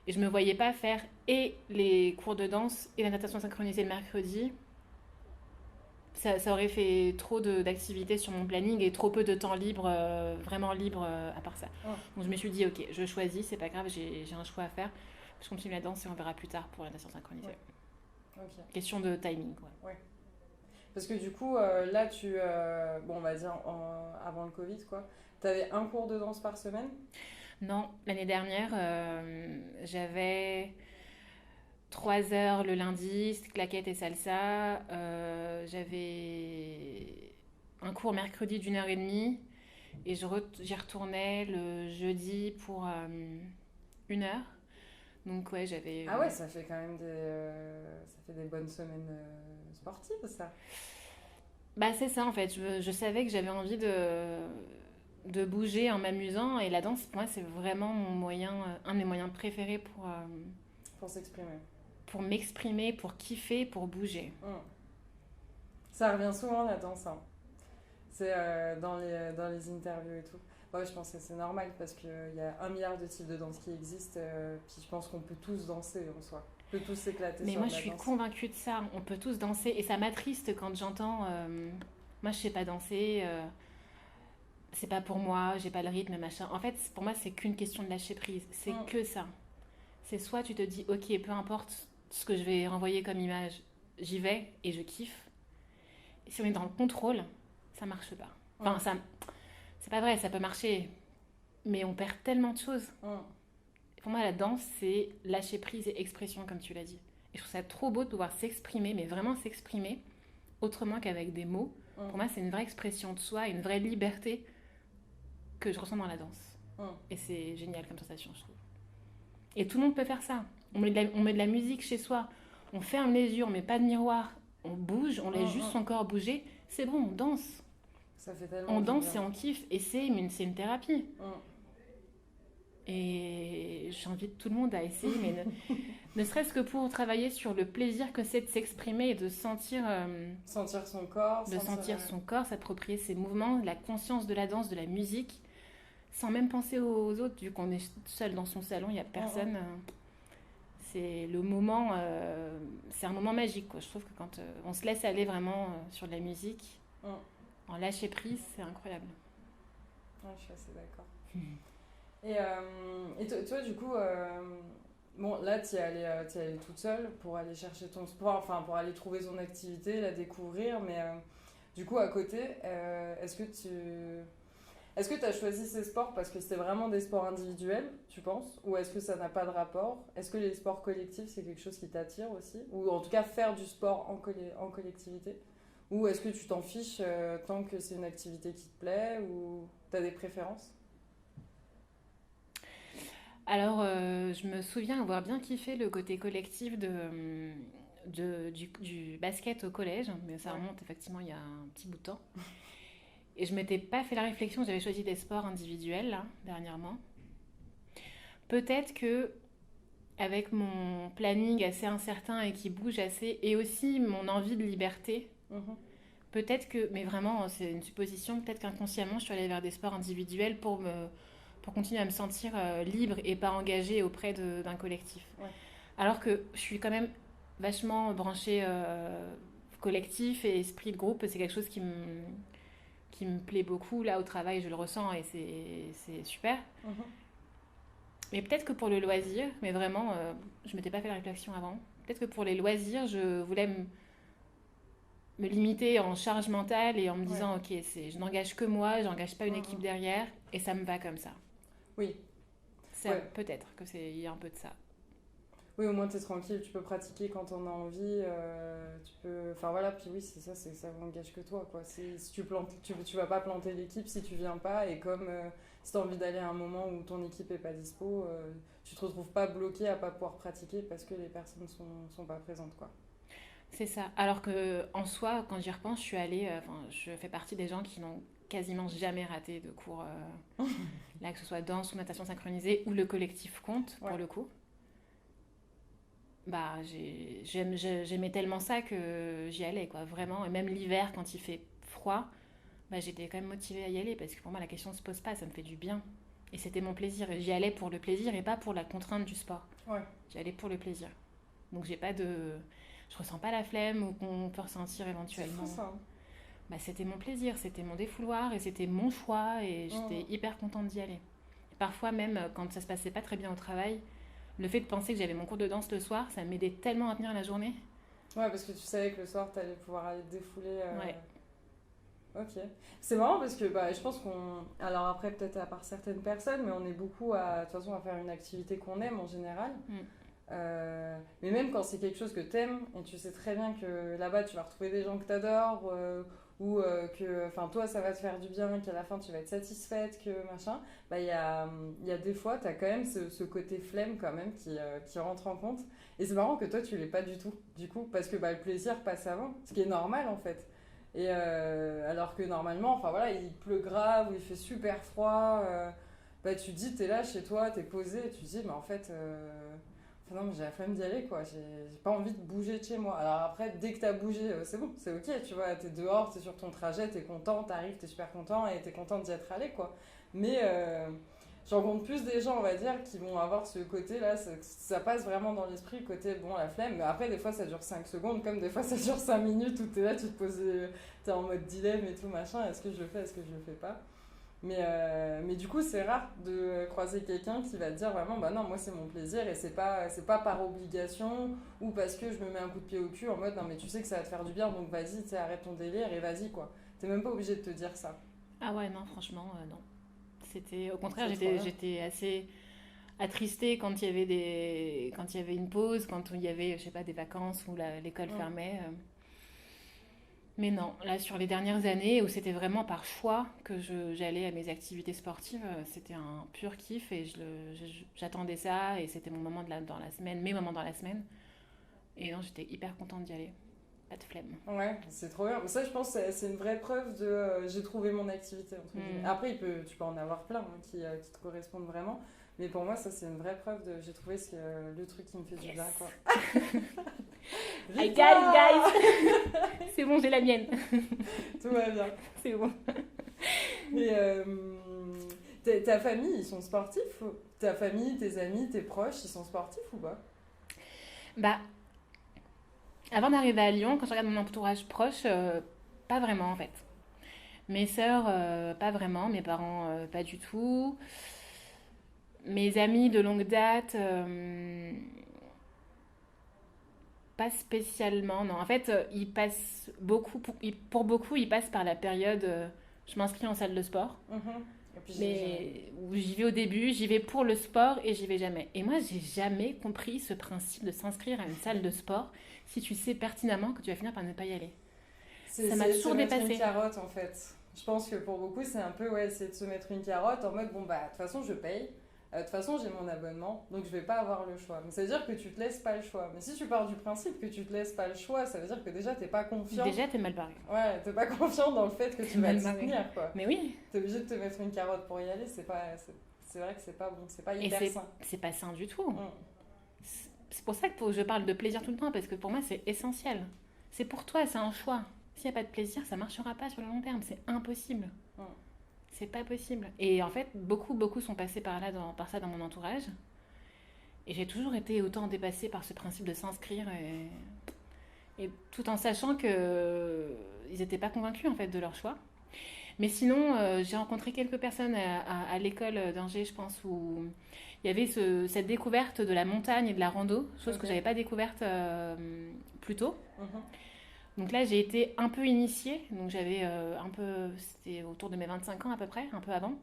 [SPEAKER 2] Et je me voyais pas faire et les cours de danse et la natation synchronisée le mercredi. Ça aurait fait trop d'activités sur mon planning et trop peu de temps libre, vraiment libre à part ça.
[SPEAKER 1] Mhm.
[SPEAKER 2] Donc je me suis dit, ok, je choisis, c'est pas grave, j'ai un choix à faire. Je continue la danse et on verra plus tard pour la natation synchronisée.
[SPEAKER 1] Ouais. Ok.
[SPEAKER 2] Question de timing, quoi.
[SPEAKER 1] Ouais. Parce que du coup, là, bon, on va dire avant le Covid, quoi, t'avais un cours de danse par semaine?
[SPEAKER 2] Non, l'année dernière, j'avais 3 heures le lundi, claquettes et salsa. J'avais un cours mercredi d'1 heure et demie. Et j'y retournais le jeudi pour 1 heure. Donc ouais, j'avais...
[SPEAKER 1] Ah ouais, ça fait quand même ça fait des bonnes semaines sportives, ça.
[SPEAKER 2] Bah c'est ça en fait, je savais que j'avais envie de bouger en m'amusant. Et la danse, pour moi, c'est vraiment mon moyen, un de mes moyens préférés
[SPEAKER 1] Pour s'exprimer.
[SPEAKER 2] pour m'exprimer, pour kiffer, pour bouger.
[SPEAKER 1] Hmm. Ça revient souvent, la danse, hein. C'est dans les interviews et tout. Ouais, je pense que c'est normal parce qu'il y a 1 milliard de types de danse qui existent. Puis je pense qu'on peut tous danser en soi. On peut tous s'éclater
[SPEAKER 2] Mais
[SPEAKER 1] sur
[SPEAKER 2] moi,
[SPEAKER 1] de
[SPEAKER 2] je
[SPEAKER 1] la
[SPEAKER 2] suis
[SPEAKER 1] danse.
[SPEAKER 2] convaincue de ça. On peut tous danser. Et ça m'attriste quand j'entends... moi, je sais pas danser. C'est pas pour moi, j'ai pas le rythme, machin. En fait, pour moi, c'est qu'une question de lâcher prise. C'est
[SPEAKER 1] Hmm.
[SPEAKER 2] que ça. C'est soit tu te dis, ok, peu importe ce que je vais renvoyer comme image, j'y vais et je kiffe. Et si on est dans le contrôle, ça marche pas. Enfin,
[SPEAKER 1] Hmm.
[SPEAKER 2] ça, c'est pas vrai, ça peut marcher, mais on perd tellement de choses.
[SPEAKER 1] Hmm.
[SPEAKER 2] Pour moi, la danse, c'est lâcher prise et expression, comme tu l'as dit. Et je trouve ça trop beau de pouvoir s'exprimer, mais vraiment s'exprimer autrement qu'avec des mots.
[SPEAKER 1] Hmm.
[SPEAKER 2] Pour moi, c'est une vraie expression de soi, une vraie liberté que je ressens dans la danse.
[SPEAKER 1] Hmm.
[SPEAKER 2] Et c'est génial comme sensation, je trouve. Et tout le monde peut faire ça. On met de la musique chez soi, on ferme les yeux, on met pas de miroir, on bouge, on laisse
[SPEAKER 1] Hmm.
[SPEAKER 2] juste
[SPEAKER 1] Hmm.
[SPEAKER 2] son corps bouger. C'est bon, on danse.
[SPEAKER 1] Ça fait tellement
[SPEAKER 2] On
[SPEAKER 1] du
[SPEAKER 2] danse
[SPEAKER 1] bien.
[SPEAKER 2] et on kiffe. Et c'est une thérapie.
[SPEAKER 1] Hmm.
[SPEAKER 2] Et j'invite tout le monde à essayer, mais ne serait-ce que pour travailler sur le plaisir que c'est de s'exprimer et
[SPEAKER 1] Sentir son corps,
[SPEAKER 2] de sentir son corps, s'approprier ses mouvements, la conscience de la danse, de la musique, sans même penser aux autres, vu qu'on est seul dans son salon, il n'y a personne. C'est le moment, c'est un moment magique, quoi. Je trouve que quand on se laisse aller vraiment sur de la musique,
[SPEAKER 1] Hmm.
[SPEAKER 2] en lâcher prise, c'est incroyable.
[SPEAKER 1] Ouais, je suis assez d'accord. Et toi, du coup, bon, là, t'y allée toute seule pour aller chercher ton sport, enfin, pour aller trouver son activité, la découvrir, mais du coup, à côté, est-ce que tu as choisi ces sports parce que c'était vraiment des sports individuels, tu penses? Ou est-ce que ça n'a pas de rapport? Est-ce que les sports collectifs, c'est quelque chose qui t'attire aussi? Ou en tout cas, faire du sport en collectivité? Ou est-ce que tu t'en fiches tant que c'est une activité qui te plaît? Ou tu as des préférences?
[SPEAKER 2] Alors, je me souviens avoir bien kiffé le côté collectif du basket au collège, mais ça
[SPEAKER 1] Ouais.
[SPEAKER 2] remonte effectivement il y a un petit bout de temps. Et je m'étais pas fait la réflexion, j'avais choisi des sports individuels là, dernièrement. Peut-être que avec mon planning assez incertain et qui bouge assez, et aussi mon envie de liberté,
[SPEAKER 1] Mhm.
[SPEAKER 2] peut-être que, mais vraiment c'est une supposition, peut-être qu'inconsciemment je suis allée vers des sports individuels pour continuer à me sentir libre et pas engagée auprès d'un collectif.
[SPEAKER 1] Ouais.
[SPEAKER 2] Alors que je suis quand même vachement branchée collectif et esprit de groupe, c'est quelque chose qui me plaît beaucoup. Là, au travail, je le ressens et c'est super.
[SPEAKER 1] Mhm.
[SPEAKER 2] Mais peut-être que pour le loisir, mais vraiment, je m'étais pas fait la réflexion avant. Peut-être que pour les loisirs, je voulais me limiter en charge mentale et en me
[SPEAKER 1] Ouais.
[SPEAKER 2] disant, ok, je n'engage que moi, j'engage pas une équipe
[SPEAKER 1] Mhm.
[SPEAKER 2] derrière et ça me va comme ça.
[SPEAKER 1] Oui.
[SPEAKER 2] Ça
[SPEAKER 1] Ouais.
[SPEAKER 2] peut-être que il y a un peu de ça.
[SPEAKER 1] Oui, au moins t'es tranquille, tu peux pratiquer quand t'en as envie, tu peux... Enfin voilà, puis oui, ça n'engage que toi, quoi. Si tu plantes, tu vas pas planter l'équipe si tu viens pas, et comme si t'as envie d'aller à un moment où ton équipe est pas dispo, tu te retrouves pas bloqué à pas pouvoir pratiquer parce que les personnes sont pas présentes, quoi.
[SPEAKER 2] C'est ça. Alors que en soi, quand j'y repense, je suis allée, je fais partie des gens qui n'ont quasiment jamais raté de cours, là que ce soit danse ou natation synchronisée ou le collectif compte
[SPEAKER 1] Ouais.
[SPEAKER 2] pour le coup. Bah, j'aimais tellement ça que j'y allais quoi, vraiment. Et même l'hiver quand il fait froid, bah, j'étais quand même motivée à y aller parce que pour moi, la question ne se pose pas, ça me fait du bien. Et c'était mon plaisir. Et j'y allais pour le plaisir et pas pour la contrainte du sport.
[SPEAKER 1] Ouais.
[SPEAKER 2] J'y allais pour le plaisir. Donc je ressens pas la flemme ou qu'on peut ressentir
[SPEAKER 1] C'est
[SPEAKER 2] éventuellement.
[SPEAKER 1] fou ça. Hein.
[SPEAKER 2] Bah, c'était mon plaisir, c'était mon défouloir et c'était mon choix et j'étais hyper contente d'y aller. Et parfois même quand ça se passait pas très bien au travail, le fait de penser que j'avais mon cours de danse le soir, ça m'aidait tellement à tenir la journée.
[SPEAKER 1] Ouais, parce que tu savais que le soir, t'allais pouvoir aller te défouler.
[SPEAKER 2] Ouais.
[SPEAKER 1] Ok. C'est marrant parce que bah, je pense qu'on... Alors après, peut-être à part certaines personnes, mais on est beaucoup de toute façon, à faire une activité qu'on aime en général. Mais même quand c'est quelque chose que t'aimes, et tu sais très bien que là-bas, tu vas retrouver des gens que t'adores, ou que toi, ça va te faire du bien, qu'à la fin, tu vas être satisfaite, que machin, bah, il y a des fois, t'as quand même ce côté flemme quand même qui rentre en compte. Et c'est marrant que toi, tu l'aies pas du tout, du coup, parce que bah, le plaisir passe avant, ce qui est normal en fait. Et alors que normalement, enfin voilà, il pleut grave ou il fait super froid, bah tu te dis, t'es là chez toi, t'es posé, et tu te dis, mais en fait, enfin, non, mais j'ai la flemme d'y aller, quoi. J'ai pas envie de bouger de chez moi. Alors après, dès que t'as bougé, c'est bon, c'est ok, tu vois, t'es dehors, t'es sur ton trajet, t'es content, t'arrives, t'es super content et t'es content d'y être allé, quoi. Mais je rencontre plus des gens, on va dire, qui vont avoir ce côté-là, ça passe vraiment dans l'esprit, le côté, bon, la flemme. Mais après, des fois, ça dure 5 secondes, comme des fois, ça dure 5 minutes où t'es là, tu te poses, t'es en mode dilemme et tout, machin, est-ce que je le fais, est-ce que je le fais pas? Mais du coup, c'est rare de croiser quelqu'un qui va te dire vraiment, bah non, moi c'est mon plaisir et c'est pas par obligation ou parce que je me mets un coup de pied au cul en mode, non mais tu sais que ça va te faire du bien donc vas-y, tu sais, arrête ton délire et vas-y quoi. T'es même pas obligé de te dire ça.
[SPEAKER 2] Ah ouais, non, franchement, non. C'était, au contraire,
[SPEAKER 1] C'est trop bien.
[SPEAKER 2] j'étais assez attristée quand quand il y avait une pause, quand il y avait, je sais pas, des vacances où l'école
[SPEAKER 1] Mm.
[SPEAKER 2] fermait. Mais non, là, sur les dernières années où c'était vraiment par choix que j'allais à mes activités sportives, c'était un pur kiff et j'attendais ça et c'était mon moment dans la semaine, mes moments dans la semaine. Et non, j'étais hyper contente d'y aller. Pas de flemme.
[SPEAKER 1] Ouais, c'est trop bien. Mais ça, je pense, c'est une vraie preuve de j'ai trouvé mon activité, entre guillemets.
[SPEAKER 2] Mm.
[SPEAKER 1] Après, tu peux en avoir plein hein, qui te correspondent vraiment. Mais pour moi, ça, c'est une vraie preuve de j'ai trouvé le truc qui me fait du
[SPEAKER 2] Yes.
[SPEAKER 1] bien, quoi.
[SPEAKER 2] I got it, guys. C'est bon, j'ai la mienne.
[SPEAKER 1] Tout va bien.
[SPEAKER 2] C'est bon.
[SPEAKER 1] Et ta famille, ils sont sportifs ta famille, tes amis, tes proches, ils sont sportifs ou pas?
[SPEAKER 2] Bah, avant d'arriver à Lyon, quand je regarde mon entourage proche, pas vraiment en fait. Mes sœurs, pas vraiment. Mes parents, pas du tout. Mes amis de longue date, pas spécialement, non. En fait, ils passent beaucoup, pour beaucoup, ils passent par la période je m'inscris en salle de sport.
[SPEAKER 1] Mhm. Et puis j'y vais jamais.
[SPEAKER 2] Mais où j'y vais au début, j'y vais pour le sport et j'y vais jamais. Et moi, j'ai jamais compris ce principe de s'inscrire à une salle de sport si tu sais pertinemment que tu vas finir par ne pas y aller. Ça m'a
[SPEAKER 1] C'est se
[SPEAKER 2] toujours
[SPEAKER 1] mettre une
[SPEAKER 2] dépassé.
[SPEAKER 1] carotte en fait. Je pense que pour beaucoup, c'est un peu ouais, c'est de se mettre une carotte en mode bon bah de toute façon je paye. De toute façon, j'ai mon abonnement, donc je vais pas avoir le choix. Mais ça veut dire que tu te laisses pas le choix. Mais si tu pars du principe que tu te laisses pas le choix, ça veut dire que déjà t'es pas confiant.
[SPEAKER 2] Déjà, t'es mal barré.
[SPEAKER 1] Ouais, t'es pas confiant dans le fait que tu vas
[SPEAKER 2] Mal
[SPEAKER 1] t'y
[SPEAKER 2] barré.
[SPEAKER 1] tenir quoi.
[SPEAKER 2] Mais oui,
[SPEAKER 1] T'es obligé de te mettre une carotte pour y aller, c'est vrai que c'est pas bon, c'est pas
[SPEAKER 2] et
[SPEAKER 1] hyper sain.
[SPEAKER 2] c'est pas sain du tout.
[SPEAKER 1] Mm.
[SPEAKER 2] C'est pour ça que je parle de plaisir tout le temps, parce que pour moi, c'est essentiel. C'est pour toi, c'est un choix. S'il n'y a pas de plaisir, ça marchera pas sur le long terme. C'est impossible.
[SPEAKER 1] Mm.
[SPEAKER 2] C'est pas possible. Et en fait, beaucoup sont passés par ça dans mon entourage. Et j'ai toujours été autant dépassée par ce principe de s'inscrire et tout en sachant que ils n'étaient pas convaincus en fait de leur choix. Mais sinon, j'ai rencontré quelques personnes à l'école d'Angers, je pense, où il y avait cette découverte de la montagne et de la rando, chose que
[SPEAKER 1] Ok.
[SPEAKER 2] j'avais pas découverte plus tôt.
[SPEAKER 1] Mhm.
[SPEAKER 2] Donc là, j'ai été un peu initiée, donc j'avais c'était autour de mes 25 ans à peu près, un peu avant.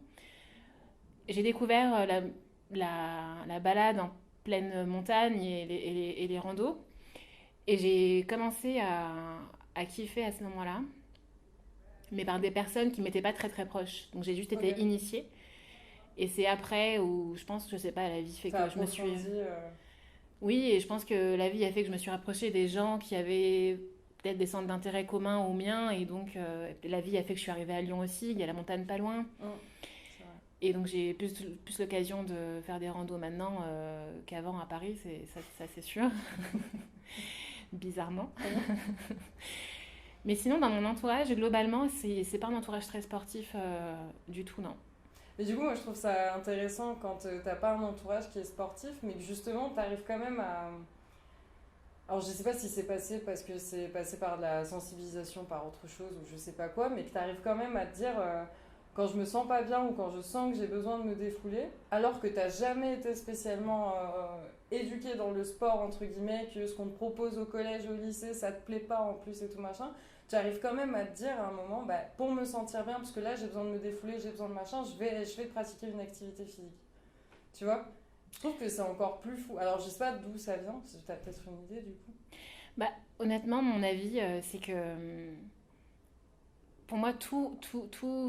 [SPEAKER 2] J'ai découvert la balade en pleine montagne et les randos. Et j'ai commencé à kiffer à ce moment-là, mais par des personnes qui m'étaient pas très très proches. Donc j'ai juste été
[SPEAKER 1] Ok.
[SPEAKER 2] initiée. Et c'est après où je pense, je sais pas, la vie fait
[SPEAKER 1] T'as
[SPEAKER 2] que je me suis...
[SPEAKER 1] approfondi.
[SPEAKER 2] Oui, et je pense que la vie a fait que je me suis rapprochée des gens qui avaient peut-être des centres d'intérêt communs aux miens. Et donc la vie a fait que je suis arrivée à Lyon aussi. Il y a la montagne pas loin.
[SPEAKER 1] C'est vrai.
[SPEAKER 2] Et donc j'ai plus l'occasion de faire des randos maintenant qu'avant à Paris, ça c'est sûr. Bizarrement. Mais sinon, dans mon entourage, globalement, c'est pas un entourage très sportif du tout, non.
[SPEAKER 1] Et du coup, moi, je trouve ça intéressant quand t'as pas un entourage qui est sportif, mais que justement, t'arrives quand même à... Alors, je sais pas si c'est passé parce que c'est passé par de la sensibilisation, par autre chose, ou je sais pas quoi, mais que t'arrives quand même à te dire, quand je me sens pas bien ou quand je sens que j'ai besoin de me défouler, alors que t'as jamais été spécialement éduqué dans le sport, entre guillemets, que ce qu'on te propose au collège, au lycée, ça te plaît pas en plus et tout machin, tu arrives quand même à te dire à un moment, bah, pour me sentir bien, parce que là j'ai besoin de me défouler, j'ai besoin de machin, je vais pratiquer une activité physique. Tu vois? Je trouve que c'est encore plus fou. Alors je sais pas d'où ça vient, t'as peut-être une idée du coup.
[SPEAKER 2] Bah, honnêtement, mon avis, c'est que pour moi, tout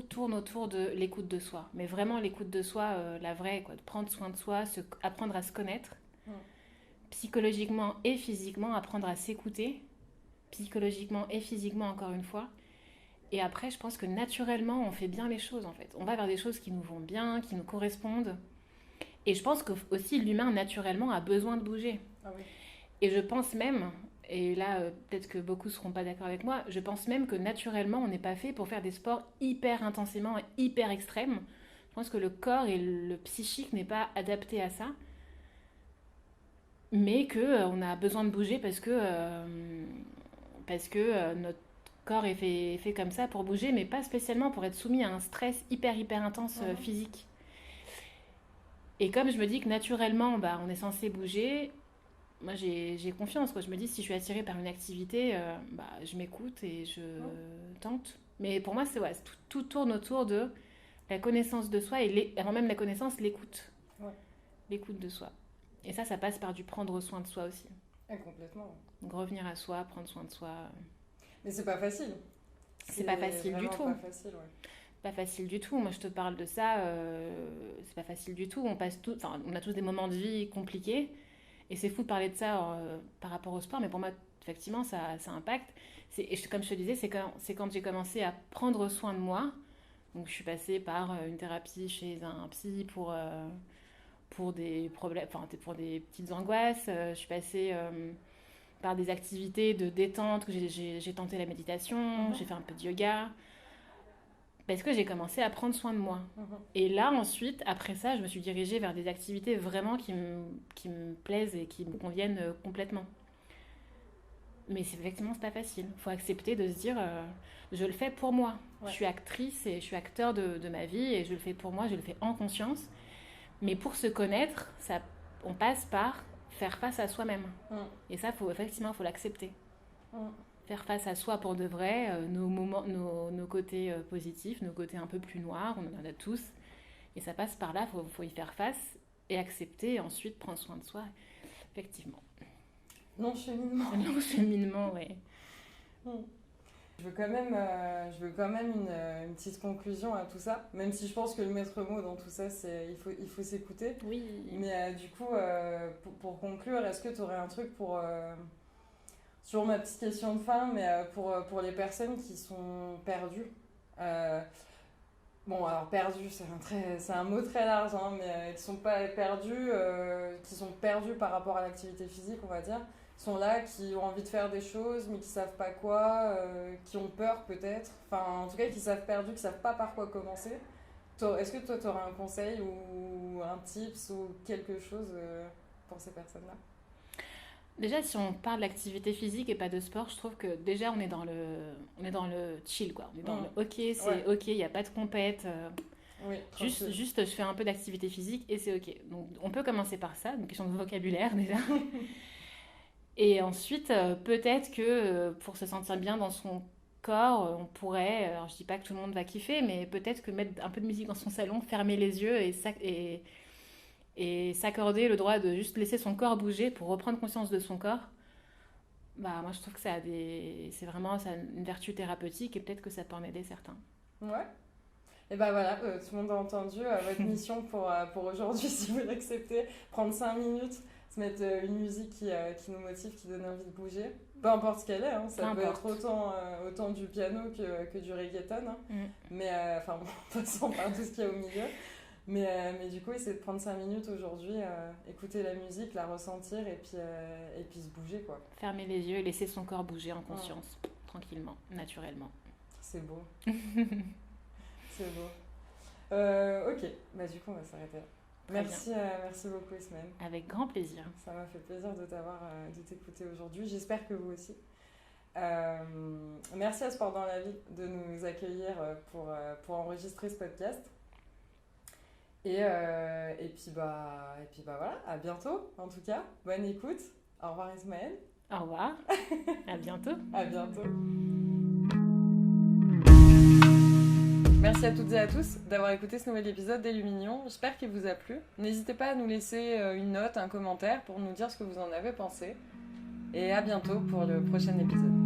[SPEAKER 2] tourne autour de l'écoute de soi. Mais vraiment l'écoute de soi, la vraie, quoi, de prendre soin de soi, apprendre à se connaître,
[SPEAKER 1] Mm.
[SPEAKER 2] psychologiquement et physiquement, apprendre à s'écouter, psychologiquement et physiquement, encore une fois. Et après, je pense que naturellement, on fait bien les choses, en fait. On va vers des choses qui nous vont bien, qui nous correspondent. Et je pense que aussi l'humain, naturellement, a besoin de bouger.
[SPEAKER 1] Ah oui.
[SPEAKER 2] Et je pense même, et là, peut-être que beaucoup ne seront pas d'accord avec moi, je pense même que naturellement, on n'est pas fait pour faire des sports hyper intensément et hyper extrêmes. Je pense que le corps et le psychique n'est pas adapté à ça, mais que on a besoin de bouger parce que notre corps est fait comme ça pour bouger, mais pas spécialement pour être soumis à un stress hyper intense
[SPEAKER 1] Mhm.
[SPEAKER 2] physique. Et comme je me dis que naturellement, bah, on est censé bouger, moi j'ai confiance, quoi. Je me dis si je suis attirée par une activité, bah, je m'écoute et je
[SPEAKER 1] Mm.
[SPEAKER 2] tente. Mais pour moi, tout tourne autour de la connaissance de soi et avant même la connaissance, l'écoute.
[SPEAKER 1] Ouais.
[SPEAKER 2] L'écoute de soi. Et ça passe par du prendre soin de soi aussi.
[SPEAKER 1] Complètement.
[SPEAKER 2] Donc revenir à soi, prendre soin de soi.
[SPEAKER 1] Mais c'est pas facile.
[SPEAKER 2] C'est pas
[SPEAKER 1] C'est
[SPEAKER 2] facile du
[SPEAKER 1] vraiment
[SPEAKER 2] tout.
[SPEAKER 1] pas facile, ouais.
[SPEAKER 2] Pas facile du tout. Moi, je te parle de ça, c'est pas facile du tout. On a tous des moments de vie compliqués. Et c'est fou de parler de ça par rapport au sport, mais pour moi, effectivement, ça impacte. Comme je te disais, c'est quand j'ai commencé à prendre soin de moi. Donc, je suis passée par une thérapie chez un psy pour des problèmes, enfin, pour des petites angoisses. Je suis passée par des activités de détente. J'ai tenté la méditation,
[SPEAKER 1] Mhm.
[SPEAKER 2] j'ai fait un peu de yoga. Parce que j'ai commencé à prendre soin de moi.
[SPEAKER 1] Mhm.
[SPEAKER 2] Et là, ensuite, après ça, je me suis dirigée vers des activités vraiment qui me plaisent et qui me conviennent complètement. Mais effectivement, c'est pas facile. Il faut accepter de se dire, je le fais pour moi. Je
[SPEAKER 1] Ouais.
[SPEAKER 2] suis actrice et je suis acteur de ma vie et je le fais pour moi, je le fais en conscience. Mais pour se connaître, on passe par faire face à soi-même.
[SPEAKER 1] Mm.
[SPEAKER 2] Et ça, effectivement, il faut l'accepter.
[SPEAKER 1] Mm.
[SPEAKER 2] Faire face à soi pour de vrai, nos côtés positifs, nos côtés un peu plus noirs, on en a tous. Et ça passe par là, faut y faire face et accepter et ensuite prendre soin de soi. Effectivement.
[SPEAKER 1] Non cheminement.
[SPEAKER 2] Le cheminement, ouais.
[SPEAKER 1] Mm. Je veux quand même une petite conclusion à tout ça, même si je pense que le maître mot dans tout ça, c'est il faut s'écouter.
[SPEAKER 2] Oui.
[SPEAKER 1] Mais du coup, pour conclure, est-ce que tu aurais un truc pour... sur ma petite question de fin, mais pour les personnes qui sont perdues. euh, Bon, alors perdues, c'est un mot très large, hein, mais qui sont pas perdus, qui sont perdus par rapport à l'activité physique, on va dire. Qui sont là, qui ont envie de faire des choses, mais qui savent pas quoi, qui ont peur peut-être. Enfin, en tout cas, qui savent perdus, qui savent pas par quoi commencer. Est-ce que toi, tu aurais un conseil ou un tips ou quelque chose pour ces personnes-là?
[SPEAKER 2] Déjà, si on parle d'activité physique et pas de sport, je trouve que déjà on est dans le chill, quoi. On est dans
[SPEAKER 1] Mm.
[SPEAKER 2] le ok,
[SPEAKER 1] Ouais,
[SPEAKER 2] c'est ok, il n'y a pas de compète.
[SPEAKER 1] oui, tranquille.
[SPEAKER 2] Juste, je fais un peu d'activité physique et c'est ok. Donc, on peut commencer par ça, une question de vocabulaire déjà. Et ensuite, peut-être que pour se sentir bien dans son corps, on pourrait, alors je dis pas que tout le monde va kiffer, mais peut-être que mettre un peu de musique dans son salon, fermer les yeux et s'accorder le droit de juste laisser son corps bouger pour reprendre conscience de son corps, bah moi je trouve que ça a une vertu thérapeutique et peut-être que ça peut en aider certains.
[SPEAKER 1] Ouais. Et ben voilà, tout le monde a entendu votre mission pour aujourd'hui, si vous l'acceptez. Prendre 5 minutes, se mettre une musique qui nous motive, qui donne envie de bouger. Peu importe ce qu'elle est, hein, ça
[SPEAKER 2] Peu
[SPEAKER 1] peut être
[SPEAKER 2] importe.
[SPEAKER 1] autant du piano que du reggaeton. Hein.
[SPEAKER 2] Mm.
[SPEAKER 1] Mais enfin, bon, en passant par tout ce qu'il y a au milieu. Mais du coup, essayer de prendre 5 minutes aujourd'hui, écouter la musique, la ressentir et puis se bouger, quoi.
[SPEAKER 2] Fermer les yeux et laisser son corps bouger en
[SPEAKER 1] Ouais.
[SPEAKER 2] conscience. tranquillement, naturellement.
[SPEAKER 1] C'est beau. C'est beau. Ok, bah du coup on va s'arrêter là. Merci beaucoup Ismaël.
[SPEAKER 2] Avec grand plaisir.
[SPEAKER 1] Ça m'a fait plaisir de t'écouter aujourd'hui. J'espère que vous aussi. Merci à Sport dans la vie de nous accueillir pour enregistrer ce podcast. Et puis voilà, à bientôt en tout cas. Bonne écoute. Au revoir Ismaël.
[SPEAKER 2] Au revoir. À bientôt.
[SPEAKER 1] À bientôt. Merci à toutes et à tous d'avoir écouté ce nouvel épisode des Luminions. J'espère qu'il vous a plu. N'hésitez pas à nous laisser une note, un commentaire pour nous dire ce que vous en avez pensé. Et à bientôt pour le prochain épisode.